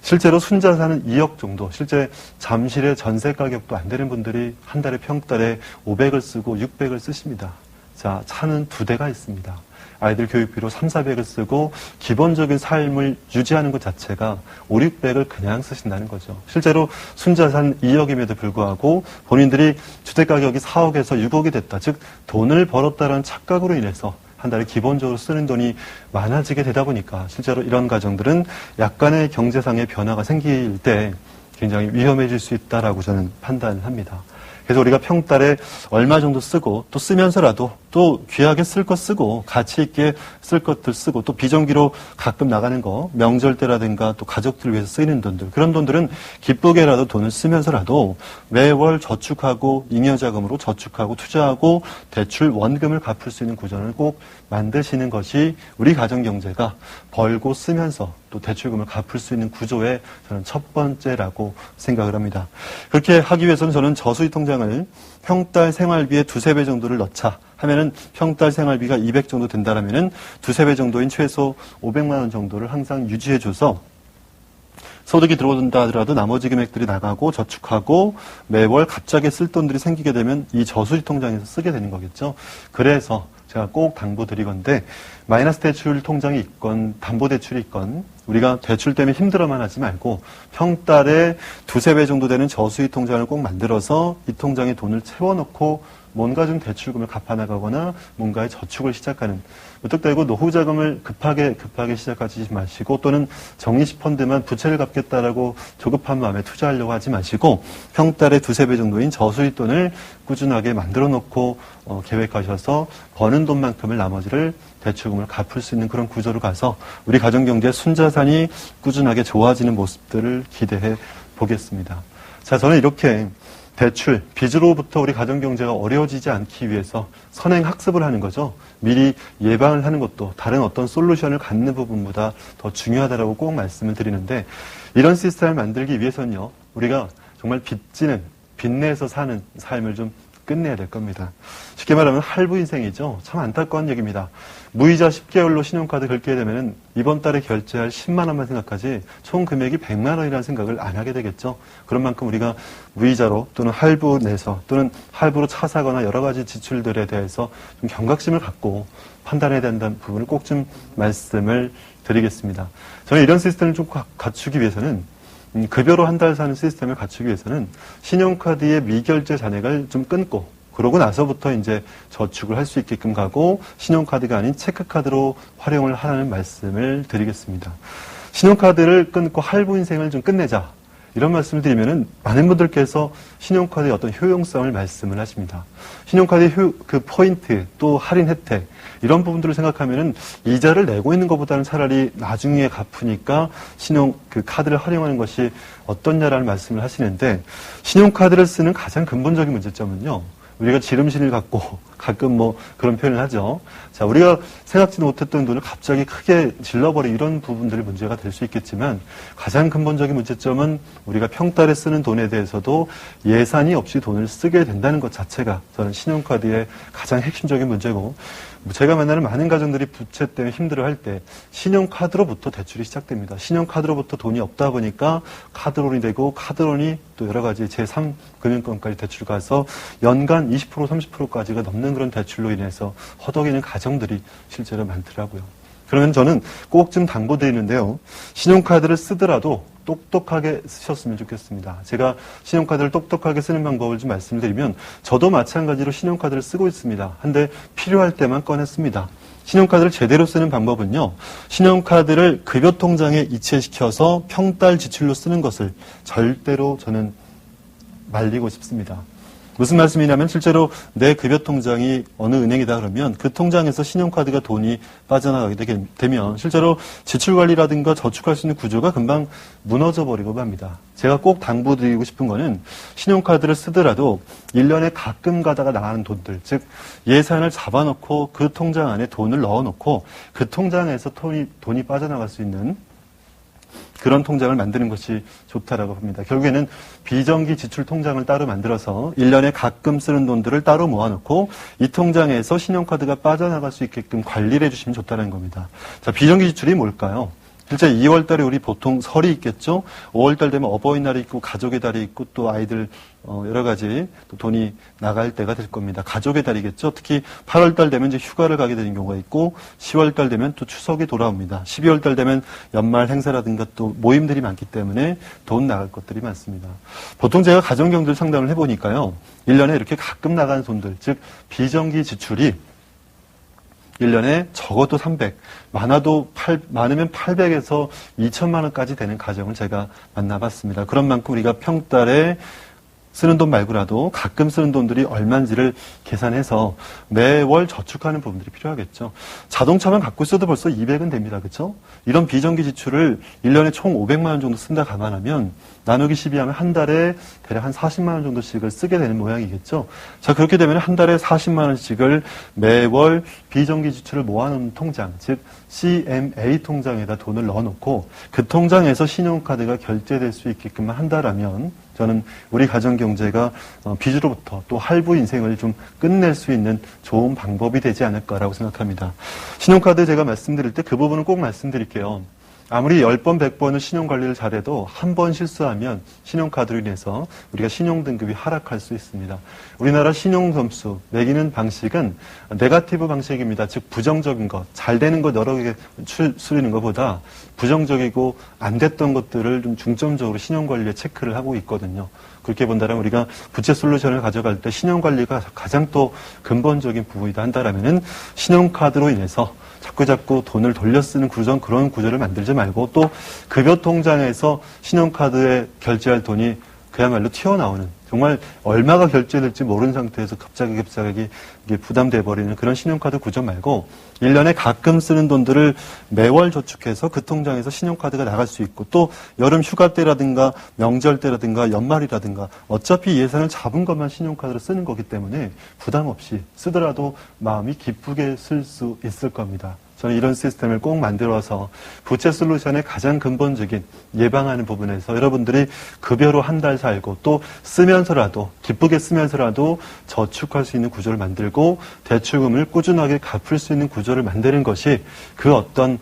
실제로 순자산은 2억 정도, 실제 잠실의 전세 가격도 안 되는 분들이 한 달에 평달에 500을 쓰고 600을 쓰십니다. 자, 차는 2대가 있습니다. 아이들 교육비로 3,400을 쓰고 기본적인 삶을 유지하는 것 자체가 5,600을 그냥 쓰신다는 거죠. 실제로 순자산 2억임에도 불구하고 본인들이 주택가격이 4억에서 6억이 됐다. 즉 돈을 벌었다는 착각으로 인해서 한 달에 기본적으로 쓰는 돈이 많아지게 되다 보니까 실제로 이런 가정들은 약간의 경제상의 변화가 생길 때 굉장히 위험해질 수 있다라고 저는 판단합니다. 그래서 우리가 평달에 얼마 정도 쓰고 또 쓰면서라도 또 귀하게 쓸 것 쓰고 가치 있게 쓸 것들 쓰고 또 비정기로 가끔 나가는 거 명절 때라든가 또 가족들을 위해서 쓰이는 돈들 그런 돈들은 기쁘게라도 돈을 쓰면서라도 매월 저축하고 잉여자금으로 저축하고 투자하고 대출 원금을 갚을 수 있는 구조를 꼭 만드시는 것이 우리 가정경제가 벌고 쓰면서 또 대출금을 갚을 수 있는 구조의 저는 첫 번째라고 생각을 합니다. 그렇게 하기 위해서는 저는 저수지 통장을 평달 생활비의 2~3배 정도를 넣자 하면은 평달 생활비가 200 정도 된다라면은 2~3배 정도인 최소 500만 원 정도를 항상 유지해줘서 소득이 들어온다 하더라도 나머지 금액들이 나가고 저축하고 매월 갑자기 쓸 돈들이 생기게 되면 이 저수지 통장에서 쓰게 되는 거겠죠. 그래서 제가 꼭 당부드리건데 마이너스 대출 통장이 있건 담보대출이 있건 우리가 대출 때문에 힘들어만 하지 말고 평달에 2~3배 정도 되는 저수지 통장을 꼭 만들어서 이 통장에 돈을 채워놓고 뭔가 좀 대출금을 갚아나가거나 뭔가의 저축을 시작하는 무턱대고 노후자금을 급하게 시작하지 마시고 또는 정리식 펀드만 부채를 갚겠다라고 조급한 마음에 투자하려고 하지 마시고 평달에 2~3배 정도인 저수지 돈을 꾸준하게 만들어 놓고 계획하셔서 버는 돈만큼을 나머지를 대출금을 갚을 수 있는 그런 구조로 가서 우리 가정경제의 순자산이 꾸준하게 좋아지는 모습들을 기대해 보겠습니다. 자, 저는 이렇게 대출, 빚으로부터 우리 가정경제가 어려워지지 않기 위해서 선행학습을 하는 거죠. 미리 예방을 하는 것도 다른 어떤 솔루션을 갖는 부분보다 더 중요하다고 꼭 말씀을 드리는데 이런 시스템을 만들기 위해서는요. 우리가 정말 빚내서 사는 삶을 좀 끝내야 될 겁니다. 쉽게 말하면 할부 인생이죠. 참 안타까운 얘기입니다. 무이자 10개월로 신용카드 긁게 되면 이번 달에 결제할 10만 원만 생각하지 총 금액이 100만 원이라는 생각을 안 하게 되겠죠. 그런 만큼 우리가 무이자로 또는 할부 내서 또는 할부로 차 사거나 여러 가지 지출들에 대해서 좀 경각심을 갖고 판단해야 된다는 부분을 꼭 좀 말씀을 드리겠습니다. 저는 이런 시스템을 좀 갖추기 위해서는 급여로 한 달 사는 시스템을 갖추기 위해서는 신용카드의 미결제 잔액을 좀 끊고 그러고 나서부터 이제 저축을 할 수 있게끔 가고 신용카드가 아닌 체크카드로 활용을 하라는 말씀을 드리겠습니다. 신용카드를 끊고 할부 인생을 좀 끝내자. 이런 말씀을 드리면은 많은 분들께서 신용카드의 어떤 효용성을 말씀을 하십니다. 신용카드의 그 포인트 또 할인 혜택 이런 부분들을 생각하면은 이자를 내고 있는 것보다는 차라리 나중에 갚으니까 그 카드를 활용하는 것이 어떻냐라는 말씀을 하시는데 신용카드를 쓰는 가장 근본적인 문제점은요. 우리가 지름신을 갖고 가끔 그런 표현을 하죠. 자, 우리가 생각지도 못했던 돈을 갑자기 크게 질러버린 이런 부분들이 문제가 될 수 있겠지만 가장 근본적인 문제점은 우리가 평달에 쓰는 돈에 대해서도 예산이 없이 돈을 쓰게 된다는 것 자체가 저는 신용카드의 가장 핵심적인 문제고 제가 만나는 많은 가정들이 부채 때문에 힘들어할 때 신용카드로부터 대출이 시작됩니다. 신용카드로부터 돈이 없다 보니까 카드론이 되고 카드론이 또 여러 가지 제3금융권까지 대출 가서 연간 20% 30%까지가 넘는 그런 대출로 인해서 허덕이는 가정들이 실제로 많더라고요. 그러면 저는 꼭 좀 당부드리는데요. 신용카드를 쓰더라도 똑똑하게 쓰셨으면 좋겠습니다. 제가 신용카드를 똑똑하게 쓰는 방법을 좀 말씀드리면 저도 마찬가지로 신용카드를 쓰고 있습니다. 한데 필요할 때만 꺼냈습니다. 신용카드를 제대로 쓰는 방법은요. 신용카드를 급여통장에 이체시켜서 평달 지출로 쓰는 것을 절대로 저는 말리고 싶습니다. 무슨 말씀이냐면 실제로 내 급여통장이 어느 은행이다 그러면 그 통장에서 신용카드가 돈이 빠져나가게 되면 실제로 지출관리라든가 저축할 수 있는 구조가 금방 무너져 버리고 맙니다. 제가 꼭 당부드리고 싶은 거는 신용카드를 쓰더라도 1년에 가끔 가다가 나가는 돈들, 즉 예산을 잡아놓고 그 통장 안에 돈을 넣어놓고 그 통장에서 돈이 빠져나갈 수 있는 그런 통장을 만드는 것이 좋다라고 봅니다. 결국에는 비정기 지출 통장을 따로 만들어서 1년에 가끔 쓰는 돈들을 따로 모아놓고 이 통장에서 신용카드가 빠져나갈 수 있게끔 관리를 해주시면 좋다는 겁니다. 자, 비정기 지출이 뭘까요? 실제 2월 달에 우리 보통 설이 있겠죠? 5월 달 되면 어버이날이 있고 가족의 달이 있고 또 아이들 여러 가지 또 돈이 나갈 때가 될 겁니다. 가족의 달이겠죠? 특히 8월 달 되면 이제 휴가를 가게 되는 경우가 있고 10월 달 되면 또 추석이 돌아옵니다. 12월 달 되면 연말 행사라든가 또 모임들이 많기 때문에 돈 나갈 것들이 많습니다. 보통 제가 가정경제를 상담을 해보니까요. 1년에 이렇게 가끔 나가는 돈들, 즉 비정기 지출이 1년에 적어도 300, 많으면 800에서 2천만 원까지 되는 가정을 제가 만나봤습니다. 그런 만큼 우리가 평달에 쓰는 돈 말고라도 가끔 쓰는 돈들이 얼마인지를 계산해서 매월 저축하는 부분들이 필요하겠죠. 자동차만 갖고 있어도 벌써 200은 됩니다. 그렇죠? 이런 비정기 지출을 1년에 총 500만 원 정도 쓴다 감안하면 나누기 12하면 한 달에 대략 한 40만 원 정도씩을 쓰게 되는 모양이겠죠. 자, 그렇게 되면 한 달에 40만 원씩을 매월 비정기 지출을 모아놓은 통장, 즉 CMA 통장에다 돈을 넣어놓고 그 통장에서 신용카드가 결제될 수 있게끔 한다라면 저는 우리 가정경제가 빚으로부터 또 할부 인생을 좀 끝낼 수 있는 좋은 방법이 되지 않을까라고 생각합니다. 신용카드 제가 말씀드릴 때 그 부분은 꼭 말씀드릴게요. 아무리 10번, 100번을 신용관리를 잘해도 한 번 실수하면 신용카드로 인해서 우리가 신용등급이 하락할 수 있습니다. 우리나라 신용점수 매기는 방식은 네거티브 방식입니다. 즉 부정적인 것, 잘 되는 것 여러 개 수리는 것보다 부정적이고 안 됐던 것들을 좀 중점적으로 신용관리에 체크를 하고 있거든요. 그렇게 본다면 우리가 부채 솔루션을 가져갈 때 신용관리가 가장 또 근본적인 부분이다 한다라면은 신용카드로 인해서 자꾸 돈을 돌려 쓰는 그런 구조를 만들지 말고 또 급여 통장에서 신용카드에 결제할 돈이 그야말로 튀어나오는 정말 얼마가 결제될지 모르는 상태에서 갑자기 이게 부담돼 버리는 그런 신용카드 구조 말고 1년에 가끔 쓰는 돈들을 매월 저축해서 그 통장에서 신용카드가 나갈 수 있고 또 여름 휴가 때라든가 명절 때라든가 연말이라든가 어차피 예산을 잡은 것만 신용카드로 쓰는 거기 때문에 부담 없이 쓰더라도 마음이 기쁘게 쓸 수 있을 겁니다. 저는 이런 시스템을 꼭 만들어서 부채 솔루션의 가장 근본적인 예방하는 부분에서 여러분들이 급여로 한 달 살고 또 쓰면서라도 기쁘게 쓰면서라도 저축할 수 있는 구조를 만들고 대출금을 꾸준하게 갚을 수 있는 구조를 만드는 것이 그 어떤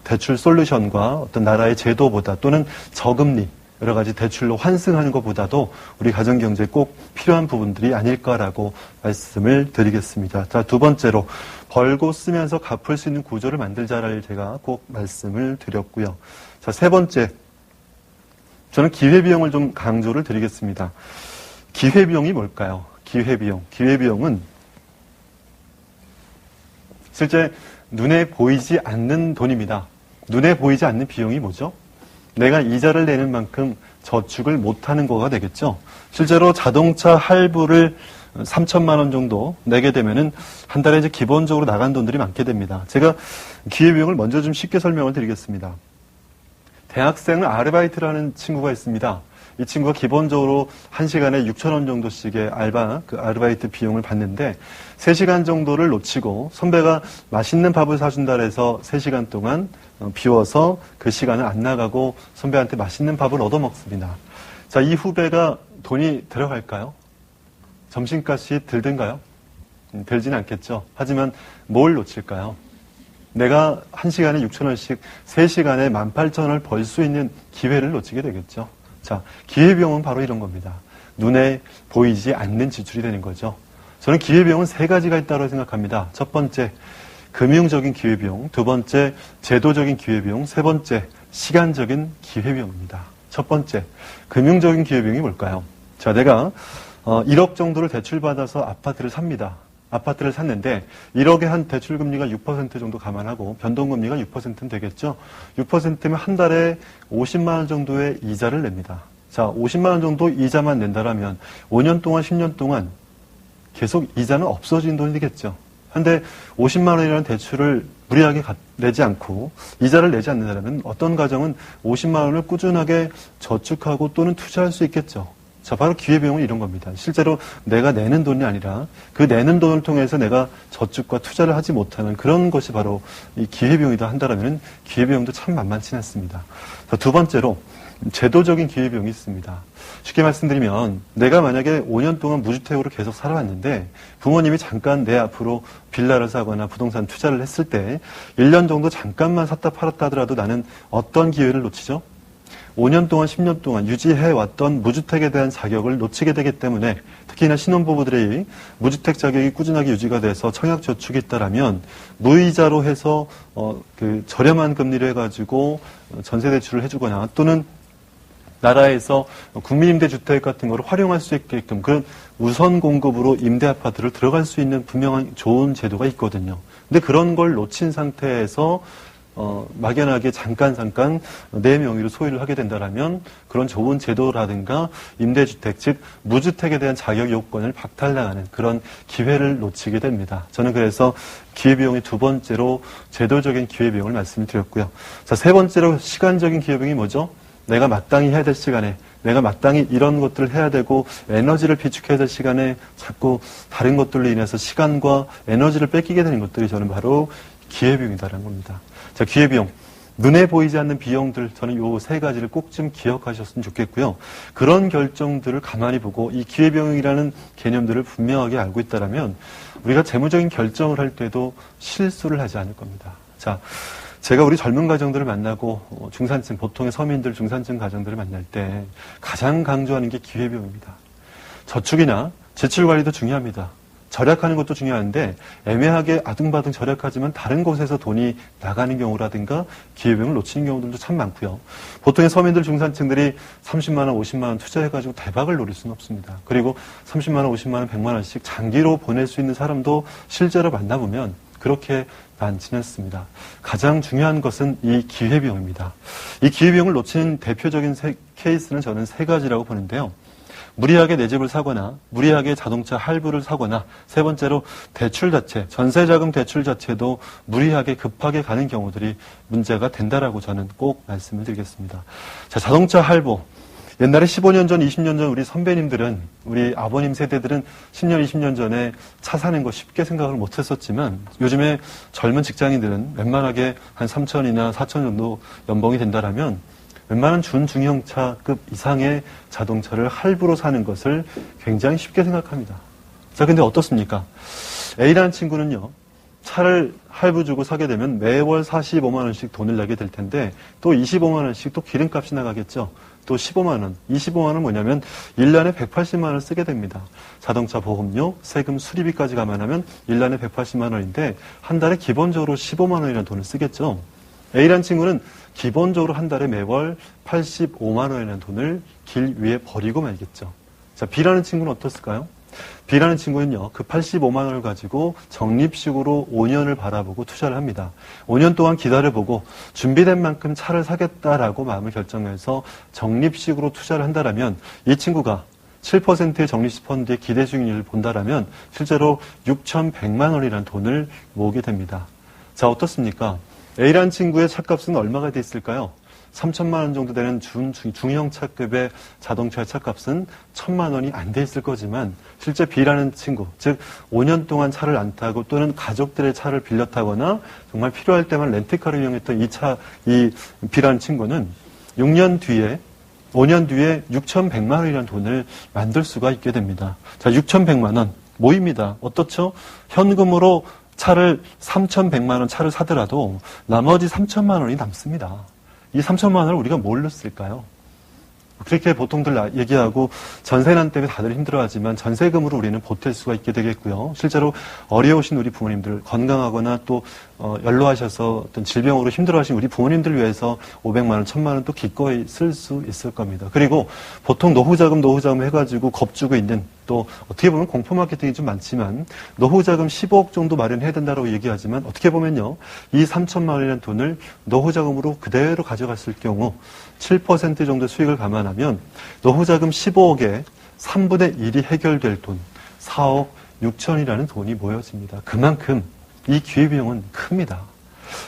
대출 솔루션과 어떤 나라의 제도보다 또는 저금리 여러 가지 대출로 환승하는 것보다도 우리 가정경제에 꼭 필요한 부분들이 아닐까라고 말씀을 드리겠습니다. 자, 두 번째로 벌고 쓰면서 갚을 수 있는 구조를 만들자를 제가 꼭 말씀을 드렸고요. 자, 세 번째, 저는 기회비용을 좀 강조를 드리겠습니다. 기회비용이 뭘까요? 기회비용은 실제 눈에 보이지 않는 돈입니다. 눈에 보이지 않는 비용이 뭐죠? 내가 이자를 내는 만큼 저축을 못하는 거가 되겠죠. 실제로 자동차 할부를 3천만 원 정도 내게 되면은 한 달에 이제 기본적으로 나간 돈들이 많게 됩니다. 제가 기회비용을 먼저 좀 쉽게 설명을 드리겠습니다. 대학생은 아르바이트를 하는 친구가 있습니다. 이 친구가 기본적으로 1시간에 6,000원 정도씩의 아르바이트 비용을 받는데 3시간 정도를 놓치고 선배가 맛있는 밥을 사준다 해서 3시간 동안 비워서 그 시간을 안 나가고 선배한테 맛있는 밥을 얻어먹습니다. 자, 이 후배가 돈이 들어갈까요? 점심값이 들든가요? 들진 않겠죠. 하지만 뭘 놓칠까요? 내가 1시간에 6,000원씩 3시간에 18,000원을 벌 수 있는 기회를 놓치게 되겠죠. 자, 기회비용은 바로 이런 겁니다. 눈에 보이지 않는 지출이 되는 거죠. 저는 기회비용은 3가지가 있다고 생각합니다. 첫 번째, 금융적인 기회비용. 두 번째, 제도적인 기회비용. 세 번째, 시간적인 기회비용입니다. 첫 번째, 금융적인 기회비용이 뭘까요? 자, 내가 1억 정도를 대출받아서 아파트를 삽니다. 아파트를 샀는데 1억에 한 대출금리가 6% 정도 감안하고 변동금리가 6%는 되겠죠. 6%면 한 달에 50만 원 정도의 이자를 냅니다. 자, 50만 원 정도 이자만 낸다라면 5년 동안 10년 동안 계속 이자는 없어진 돈이 되겠죠. 그런데 50만 원이라는 대출을 무리하게 내지 않고 이자를 내지 않는다면 어떤 가정은 50만 원을 꾸준하게 저축하고 또는 투자할 수 있겠죠. 자, 바로 기회비용은 이런 겁니다. 실제로 내가 내는 돈이 아니라 그 내는 돈을 통해서 내가 저축과 투자를 하지 못하는 그런 것이 바로 이 기회비용이다 한다라면 기회비용도 참 만만치 않습니다. 자, 두 번째로 제도적인 기회비용이 있습니다. 쉽게 말씀드리면 내가 만약에 5년 동안 무주택으로 계속 살아왔는데 부모님이 잠깐 내 앞으로 빌라를 사거나 부동산 투자를 했을 때 1년 정도 잠깐만 샀다 팔았다 하더라도 나는 어떤 기회를 놓치죠? 5년 동안 10년 동안 유지해왔던 무주택에 대한 자격을 놓치게 되기 때문에 특히나 신혼부부들의 무주택 자격이 꾸준하게 유지가 돼서 청약저축이 있다라면 무이자로 해서 저렴한 금리로 해가지고 전세대출을 해주거나 또는 나라에서 국민임대주택 같은 거를 활용할 수 있게끔 그런 우선 공급으로 임대 아파트를 들어갈 수 있는 분명한 좋은 제도가 있거든요. 근데 그런 걸 놓친 상태에서 막연하게 잠깐 내 명의로 소유를 하게 된다라면 그런 좋은 제도라든가 임대주택, 즉 무주택에 대한 자격 요건을 박탈당하는 그런 기회를 놓치게 됩니다. 저는 그래서 기회비용의 두 번째로 제도적인 기회비용을 말씀드렸고요. 자, 세 번째로 시간적인 기회비용이 뭐죠? 내가 마땅히 해야 될 시간에, 내가 마땅히 이런 것들을 해야 되고 에너지를 비축해야 될 시간에 자꾸 다른 것들로 인해서 시간과 에너지를 뺏기게 되는 것들이 저는 바로 기회비용이다라는 겁니다. 자, 기회비용. 눈에 보이지 않는 비용들, 저는 요 세 가지를 꼭 좀 기억하셨으면 좋겠고요. 그런 결정들을 가만히 보고 이 기회비용이라는 개념들을 분명하게 알고 있다면 우리가 재무적인 결정을 할 때도 실수를 하지 않을 겁니다. 자, 제가 우리 젊은 가정들을 만나고 중산층, 보통의 서민들, 중산층 가정들을 만날 때 가장 강조하는 게 기회비용입니다. 저축이나 지출 관리도 중요합니다. 절약하는 것도 중요한데 애매하게 아둥바둥 절약하지만 다른 곳에서 돈이 나가는 경우라든가 기회비용을 놓치는 경우들도 참 많고요. 보통의 서민들 중산층들이 30만 원, 50만 원 투자해가지고 대박을 노릴 수는 없습니다. 그리고 30만 원, 50만 원, 100만 원씩 장기로 보낼 수 있는 사람도 실제로 만나보면 그렇게 많지는 않습니다. 가장 중요한 것은 이 기회비용입니다. 이 기회비용을 놓치는 대표적인 케이스는 저는 세 가지라고 보는데요. 무리하게 내 집을 사거나 무리하게 자동차 할부를 사거나 세 번째로 대출 자체, 전세자금 대출 자체도 무리하게 급하게 가는 경우들이 문제가 된다라고 저는 꼭 말씀을 드리겠습니다. 자, 자동차 할부. 옛날에 15년 전, 20년 전 우리 선배님들은, 우리 아버님 세대들은 10년, 20년 전에 차 사는 거 쉽게 생각을 못 했었지만 요즘에 젊은 직장인들은 웬만하게 한 3천이나 4천 정도 연봉이 된다라면 웬만한 준중형차급 이상의 자동차를 할부로 사는 것을 굉장히 쉽게 생각합니다. 자, 근데 어떻습니까? A라는 친구는요, 차를 할부 주고 사게 되면 매월 45만 원씩 돈을 내게 될 텐데 또 25만 원씩 또 기름값이 나가겠죠. 또 15만 원, 25만 원은 뭐냐면 1년에 180만 원을 쓰게 됩니다. 자동차 보험료, 세금, 수리비까지 감안하면 1년에 180만 원인데 한 달에 기본적으로 15만 원이라는 돈을 쓰겠죠. A라는 친구는 기본적으로 한 달에 매월 85만 원이라는 돈을 길 위에 버리고 말겠죠. 자, B라는 친구는 어떻을까요? B라는 친구는요, 그 85만 원을 가지고 적립식으로 5년을 바라보고 투자를 합니다. 5년 동안 기다려보고 준비된 만큼 차를 사겠다라고 마음을 결정해서 적립식으로 투자를 한다라면 이 친구가 7%의 적립식 펀드의 기대 수익률을 본다라면 실제로 6,100만 원이라는 돈을 모으게 됩니다. 자, 어떻습니까? A라는 친구의 차값은 얼마가 돼 있을까요? 3천만 원 정도 되는 중형 차급의 자동차의 차값은 1,000만 원이 안 돼 있을 거지만 실제 B라는 친구, 즉 5년 동안 차를 안 타고 또는 가족들의 차를 빌려 타거나 정말 필요할 때만 렌트카를 이용했던 이 B라는 친구는 5년 뒤에 6,100만 원이라는 돈을 만들 수가 있게 됩니다. 자, 6,100만 원 모입니다. 어떻죠? 현금으로 차를 3,100만 원 차를 사더라도 나머지 3천만 원이 남습니다. 이 3천만 원을 우리가 뭘로 쓸까요? 그렇게 보통들 얘기하고 전세난 때문에 다들 힘들어하지만 전세금으로 우리는 보탤 수가 있게 되겠고요. 실제로 어려우신 우리 부모님들, 건강하거나 또 연로하셔서 어떤 질병으로 힘들어하신 우리 부모님들 위해서 500만 원, 1000만 원 또 기꺼이 쓸 수 있을 겁니다. 그리고 보통 노후자금 해가지고 겁주고 있는, 또 어떻게 보면 공포 마케팅이 좀 많지만 노후자금 15억 정도 마련해야 된다고 얘기하지만 어떻게 보면요, 이 3천만 원이라는 돈을 노후자금으로 그대로 가져갔을 경우 7% 정도 수익을 감안하면 노후자금 15억에 3분의 1이 해결될 돈 4억 6천이라는 돈이 모여집니다. 그만큼 이 기회비용은 큽니다.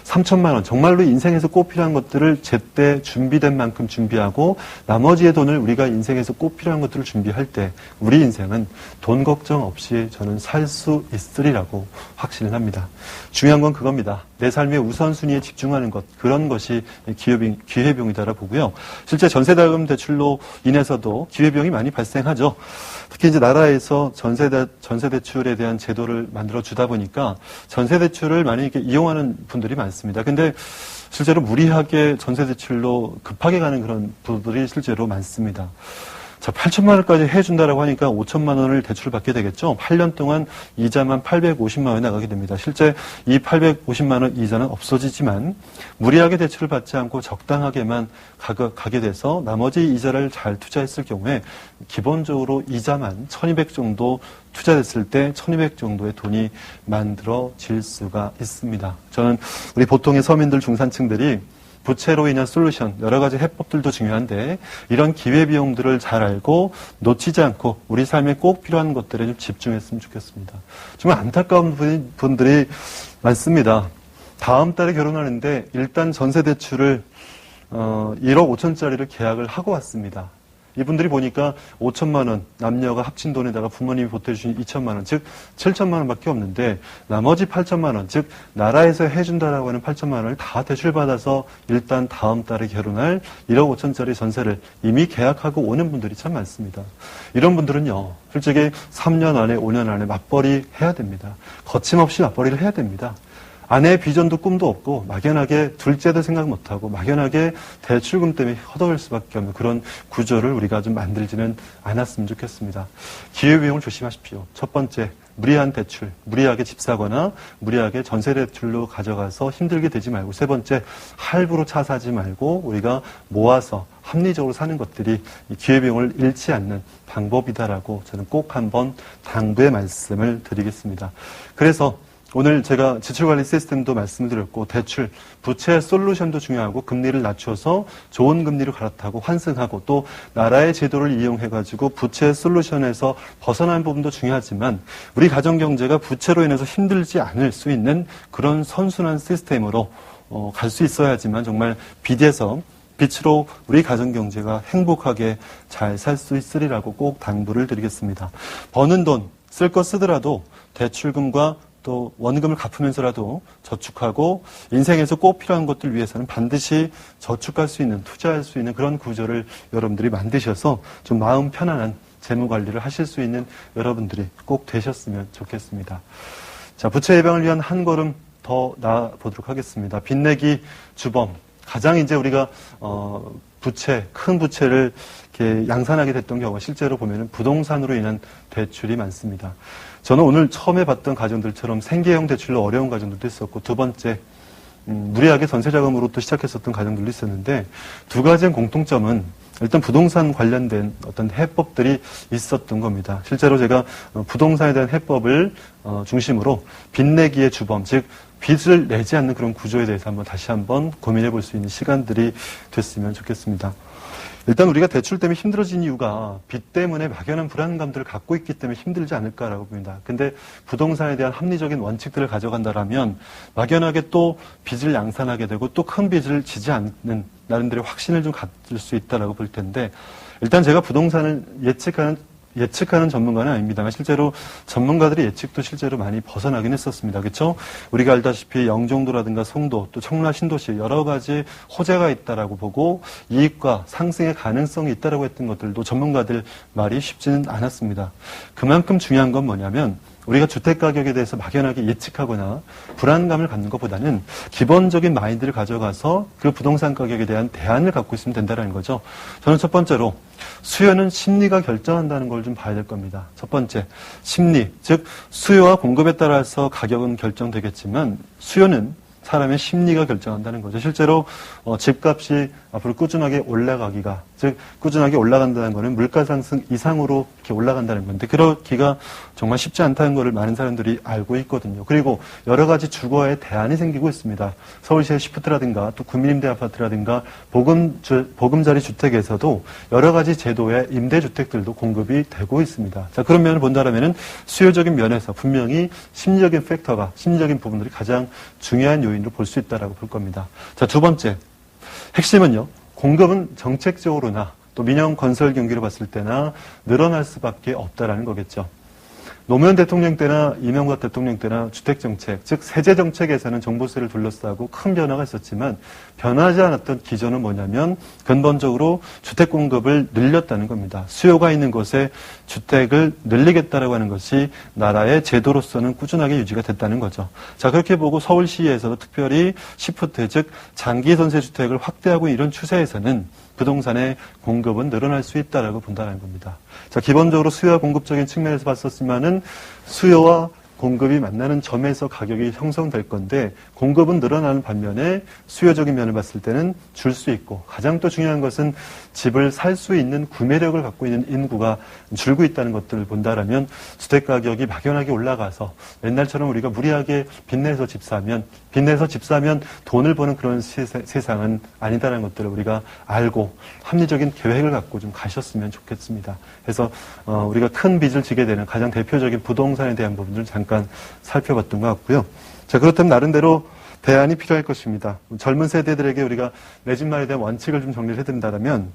3천만 원, 정말로 인생에서 꼭 필요한 것들을 제때 준비된 만큼 준비하고 나머지의 돈을 우리가 인생에서 꼭 필요한 것들을 준비할 때 우리 인생은 돈 걱정 없이 저는 살 수 있으리라고 확신을 합니다. 중요한 건 그겁니다. 내 삶의 우선순위에 집중하는 것, 그런 것이 기회비용이다라고 보고요. 실제 전세자금 대출로 인해서도 기회비용이 많이 발생하죠. 특히 이제 나라에서 전세대출에 대한 제도를 만들어 주다 보니까 전세대출을 많이 이렇게 이용하는 분들이 많습니다. 근데 실제로 무리하게 전세대출로 급하게 가는 그런 분들이 실제로 많습니다. 자, 8천만 원까지 해준다라고 하니까 5천만 원을 대출을 받게 되겠죠. 8년 동안 이자만 850만 원이 나가게 됩니다. 실제 이 850만 원 이자는 없어지지만 무리하게 대출을 받지 않고 적당하게만 가게 돼서 나머지 이자를 잘 투자했을 경우에 기본적으로 이자만 1200 정도 투자됐을 때 1200 정도의 돈이 만들어질 수가 있습니다. 저는 우리 보통의 서민들, 중산층들이 부채로 인한 솔루션, 여러 가지 해법들도 중요한데 이런 기회비용들을 잘 알고 놓치지 않고 우리 삶에 꼭 필요한 것들에 좀 집중했으면 좋겠습니다. 정말 안타까운 분들이 많습니다. 다음 달에 결혼하는데 일단 전세대출을 1억 5천짜리를 계약을 하고 왔습니다. 이분들이 보니까 5천만 원, 남녀가 합친 돈에다가 부모님이 보태주신 2천만 원, 즉 7천만 원밖에 없는데 나머지 8천만 원, 즉 나라에서 해준다라고 하는 8천만 원을 다 대출받아서 일단 다음 달에 결혼할 1억 5천짜리 전세를 이미 계약하고 오는 분들이 참 많습니다. 이런 분들은요, 솔직히 3년 안에 5년 안에 맞벌이 해야 됩니다. 거침없이 맞벌이를 해야 됩니다. 아내의 비전도 꿈도 없고 막연하게 둘째도 생각 못하고 막연하게 대출금 때문에 허덕일 수밖에 없는 그런 구조를 우리가 좀 만들지는 않았으면 좋겠습니다. 기회비용을 조심하십시오. 첫 번째, 무리한 대출, 무리하게 집 사거나 무리하게 전세 대출로 가져가서 힘들게 되지 말고, 세 번째, 할부로 차 사지 말고 우리가 모아서 합리적으로 사는 것들이 기회비용을 잃지 않는 방법이다라고 저는 꼭 한번 당부의 말씀을 드리겠습니다. 그래서 오늘 제가 지출관리 시스템도 말씀을 드렸고 대출, 부채 솔루션도 중요하고 금리를 낮춰서 좋은 금리로 갈아타고 환승하고 또 나라의 제도를 이용해가지고 부채 솔루션에서 벗어나는 부분도 중요하지만 우리 가정경제가 부채로 인해서 힘들지 않을 수 있는 그런 선순환 시스템으로 갈 수 있어야지만 정말 빛으로 우리 가정경제가 행복하게 잘 살 수 있으리라고 꼭 당부를 드리겠습니다. 버는 돈, 쓸 거 쓰더라도 대출금과 또 원금을 갚으면서라도 저축하고 인생에서 꼭 필요한 것들 위해서는 반드시 저축할 수 있는, 투자할 수 있는 그런 구조를 여러분들이 만드셔서 좀 마음 편안한 재무 관리를 하실 수 있는 여러분들이 꼭 되셨으면 좋겠습니다. 자, 부채 예방을 위한 한 걸음 더 나아 보도록 하겠습니다. 빚내기 주범. 가장 이제 우리가 큰 부채를 이렇게 양산하게 됐던 경우가 실제로 보면은 부동산으로 인한 대출이 많습니다. 저는 오늘 처음에 봤던 가정들처럼 생계형 대출로 어려운 가정들도 있었고, 두 번째, 무리하게 전세자금으로 또 시작했었던 가정들도 있었는데, 두 가지의 공통점은 일단 부동산 관련된 어떤 해법들이 있었던 겁니다. 실제로 제가 부동산에 대한 해법을 중심으로 빚내기의 주범, 즉 빚을 내지 않는 그런 구조에 대해서 다시 한번 고민해 볼 수 있는 시간들이 됐으면 좋겠습니다. 일단 우리가 대출 때문에 힘들어진 이유가 빚 때문에 막연한 불안감들을 갖고 있기 때문에 힘들지 않을까라고 봅니다. 근데 부동산에 대한 합리적인 원칙들을 가져간다라면 막연하게 또 빚을 양산하게 되고 또 큰 빚을 지지 않는 나름대로 확신을 좀 가질 수 있다라고 볼 텐데, 일단 제가 부동산을 예측하는 전문가는 아닙니다만 실제로 전문가들의 예측도 실제로 많이 벗어나긴 했었습니다. 그렇죠? 우리가 알다시피 영종도라든가 송도, 또 청라 신도시 여러 가지 호재가 있다라고 보고 이익과 상승의 가능성이 있다라고 했던 것들도 전문가들 말이 쉽지는 않았습니다. 그만큼 중요한 건 뭐냐면 우리가 주택가격에 대해서 막연하게 예측하거나 불안감을 갖는 것보다는 기본적인 마인드를 가져가서 그 부동산 가격에 대한 대안을 갖고 있으면 된다는 거죠. 저는 첫 번째로 수요는 심리가 결정한다는 걸 좀 봐야 될 겁니다. 첫 번째, 심리, 즉 수요와 공급에 따라서 가격은 결정되겠지만 수요는 사람의 심리가 결정한다는 거죠. 실제로 집값이 앞으로 꾸준하게 올라가기가, 즉 꾸준하게 올라간다는 것은 물가 상승 이상으로 이렇게 올라간다는 건데 그러기가 정말 쉽지 않다는 것을 많은 사람들이 알고 있거든요. 그리고 여러 가지 주거에 대안이 생기고 있습니다. 서울시의 시프트라든가 또 국민임대 아파트라든가 보금자리 주택에서도 여러 가지 제도의 임대주택들도 공급이 되고 있습니다. 자, 그런 면을 본다면은 수요적인 면에서 분명히 심리적인 팩터가, 심리적인 부분들이 가장 중요한 요인으로 볼 수 있다라고 볼 겁니다. 자, 두 번째. 핵심은요, 공급은 정책적으로나 또 민영 건설 경기로 봤을 때나 늘어날 수밖에 없다라는 거겠죠. 노무현 대통령 때나 이명박 대통령 때나 주택정책, 즉 세제정책에서는 종부세를 둘러싸고 큰 변화가 있었지만 변하지 않았던 기조는 뭐냐면 근본적으로 주택 공급을 늘렸다는 겁니다. 수요가 있는 곳에 주택을 늘리겠다라고 하는 것이 나라의 제도로서는 꾸준하게 유지가 됐다는 거죠. 자, 그렇게 보고 서울시에서도 특별히 시프트, 즉 장기 전세 주택을 확대하고 이런 추세에서는 부동산의 공급은 늘어날 수 있다라고 본다는 겁니다. 자, 기본적으로 수요와 공급적인 측면에서 봤었지만은 수요와 공급이 만나는 점에서 가격이 형성될 건데 공급은 늘어나는 반면에 수요적인 면을 봤을 때는 줄 수 있고 가장 또 중요한 것은 집을 살 수 있는 구매력을 갖고 있는 인구가 줄고 있다는 것들을 본다라면 주택 가격이 막연하게 올라가서 옛날처럼 우리가 무리하게 빚내서 집 사면 돈을 버는 그런 세상은 아니다라는 것들을 우리가 알고 합리적인 계획을 갖고 좀 가셨으면 좋겠습니다. 그래서 우리가 큰 빚을 지게 되는 가장 대표적인 부동산에 대한 부분들을 잠깐 살펴봤던 것 같고요. 자, 그렇다면 나름대로 대안이 필요할 것입니다. 젊은 세대들에게 우리가 내 집 마련에 대한 원칙을 좀 정리를 해드린다면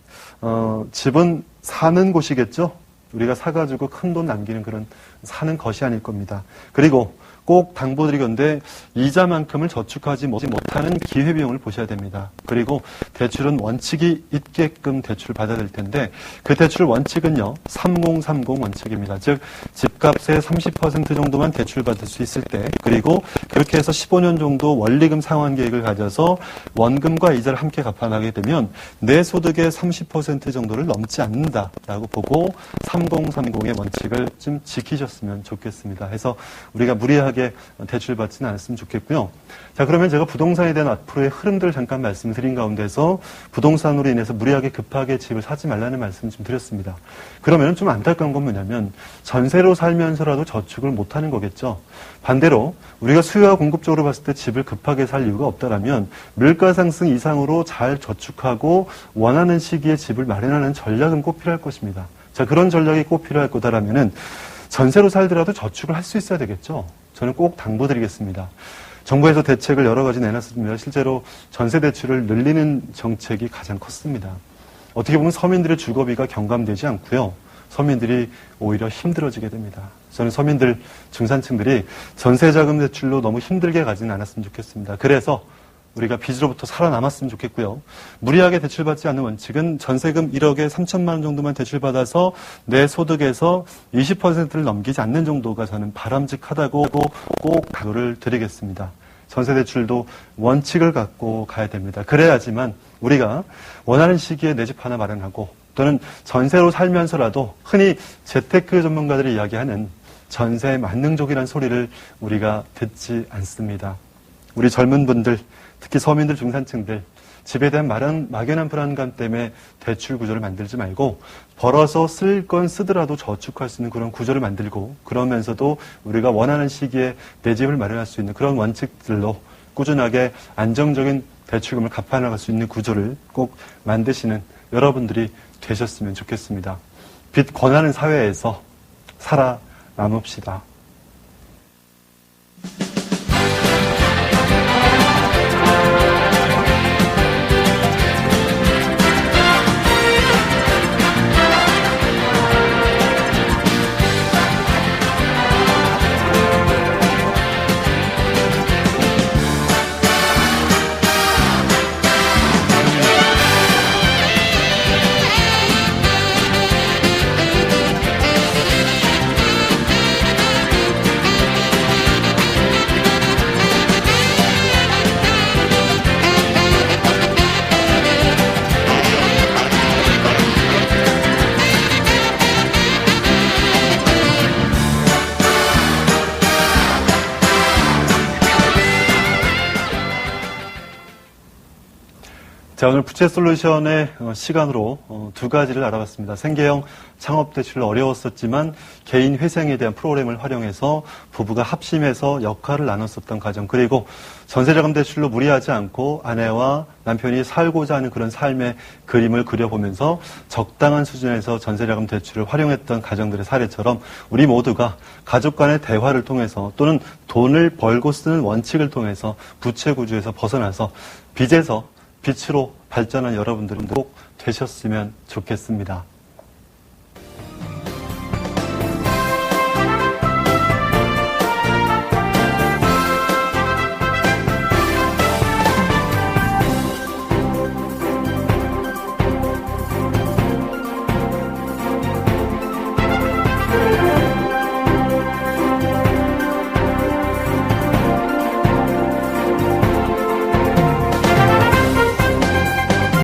집은 사는 곳이겠죠. 우리가 사가지고 큰 돈 남기는 그런 사는 것이 아닐 겁니다. 그리고 꼭 당부드리건데 이자만큼을 저축하지 못하는 기회비용을 보셔야 됩니다. 그리고 대출은 원칙이 있게끔 대출을 받아야 될 텐데 그 대출 원칙은요. 3030 원칙입니다. 즉 집값의 30% 정도만 대출받을 수 있을 때 그리고 그렇게 해서 15년 정도 원리금 상환 계획을 가져서 원금과 이자를 함께 갚아나가게 되면 내 소득의 30% 정도를 넘지 않는다라고 보고 3030의 원칙을 좀 지키셨으면 좋겠습니다. 해서 우리가 무리하게 대출받지는 않았으면 좋겠고요. 자, 그러면 제가 부동산에 대한 앞으로의 흐름들을 잠깐 말씀드린 가운데서 부동산으로 인해서 무리하게 급하게 집을 사지 말라는 말씀을 좀 드렸습니다. 그러면 좀 안타까운 건 뭐냐면 전세로 살면서라도 저축을 못하는 거겠죠. 반대로 우리가 수요와 공급적으로 봤을 때 집을 급하게 살 이유가 없다라면 물가 상승 이상으로 잘 저축하고 원하는 시기에 집을 마련하는 전략은 꼭 필요할 것입니다. 자, 그런 전략이 꼭 필요할 거다라면은 전세로 살더라도 저축을 할 수 있어야 되겠죠. 저는 꼭 당부드리겠습니다. 정부에서 대책을 여러 가지 내놨습니다. 실제로 전세 대출을 늘리는 정책이 가장 컸습니다. 어떻게 보면 서민들의 주거비가 경감되지 않고요. 서민들이 오히려 힘들어지게 됩니다. 저는 서민들, 중산층들이 전세자금 대출로 너무 힘들게 가지는 않았으면 좋겠습니다. 그래서 우리가 빚으로부터 살아남았으면 좋겠고요. 무리하게 대출받지 않는 원칙은 전세금 1억에 3천만 원 정도만 대출받아서 내 소득에서 20%를 넘기지 않는 정도가 저는 바람직하다고 꼭 당부를 드리겠습니다. 전세 대출도 원칙을 갖고 가야 됩니다. 그래야지만 우리가 원하는 시기에 내 집 하나 마련하고 또는 전세로 살면서라도 흔히 재테크 전문가들이 이야기하는 전세 만능족이라는 소리를 우리가 듣지 않습니다. 우리 젊은 분들, 특히 서민들, 중산층들, 집에 대한 막연한 불안감 때문에 대출 구조를 만들지 말고 벌어서 쓸 건 쓰더라도 저축할 수 있는 그런 구조를 만들고 그러면서도 우리가 원하는 시기에 내 집을 마련할 수 있는 그런 원칙들로 꾸준하게 안정적인 대출금을 갚아나갈 수 있는 구조를 꼭 만드시는 여러분들이 되셨으면 좋겠습니다. 빚 권하는 사회에서 살아남읍시다. 자, 오늘 부채솔루션의 시간으로 두 가지를 알아봤습니다. 생계형 창업대출 어려웠었지만 개인 회생에 대한 프로그램을 활용해서 부부가 합심해서 역할을 나눴었던 가정, 그리고 전세자금 대출로 무리하지 않고 아내와 남편이 살고자 하는 그런 삶의 그림을 그려보면서 적당한 수준에서 전세자금 대출을 활용했던 가정들의 사례처럼 우리 모두가 가족 간의 대화를 통해서 또는 돈을 벌고 쓰는 원칙을 통해서 부채 구조에서 벗어나서 빚에서 빛으로 발전한 여러분들은 꼭 되셨으면 좋겠습니다.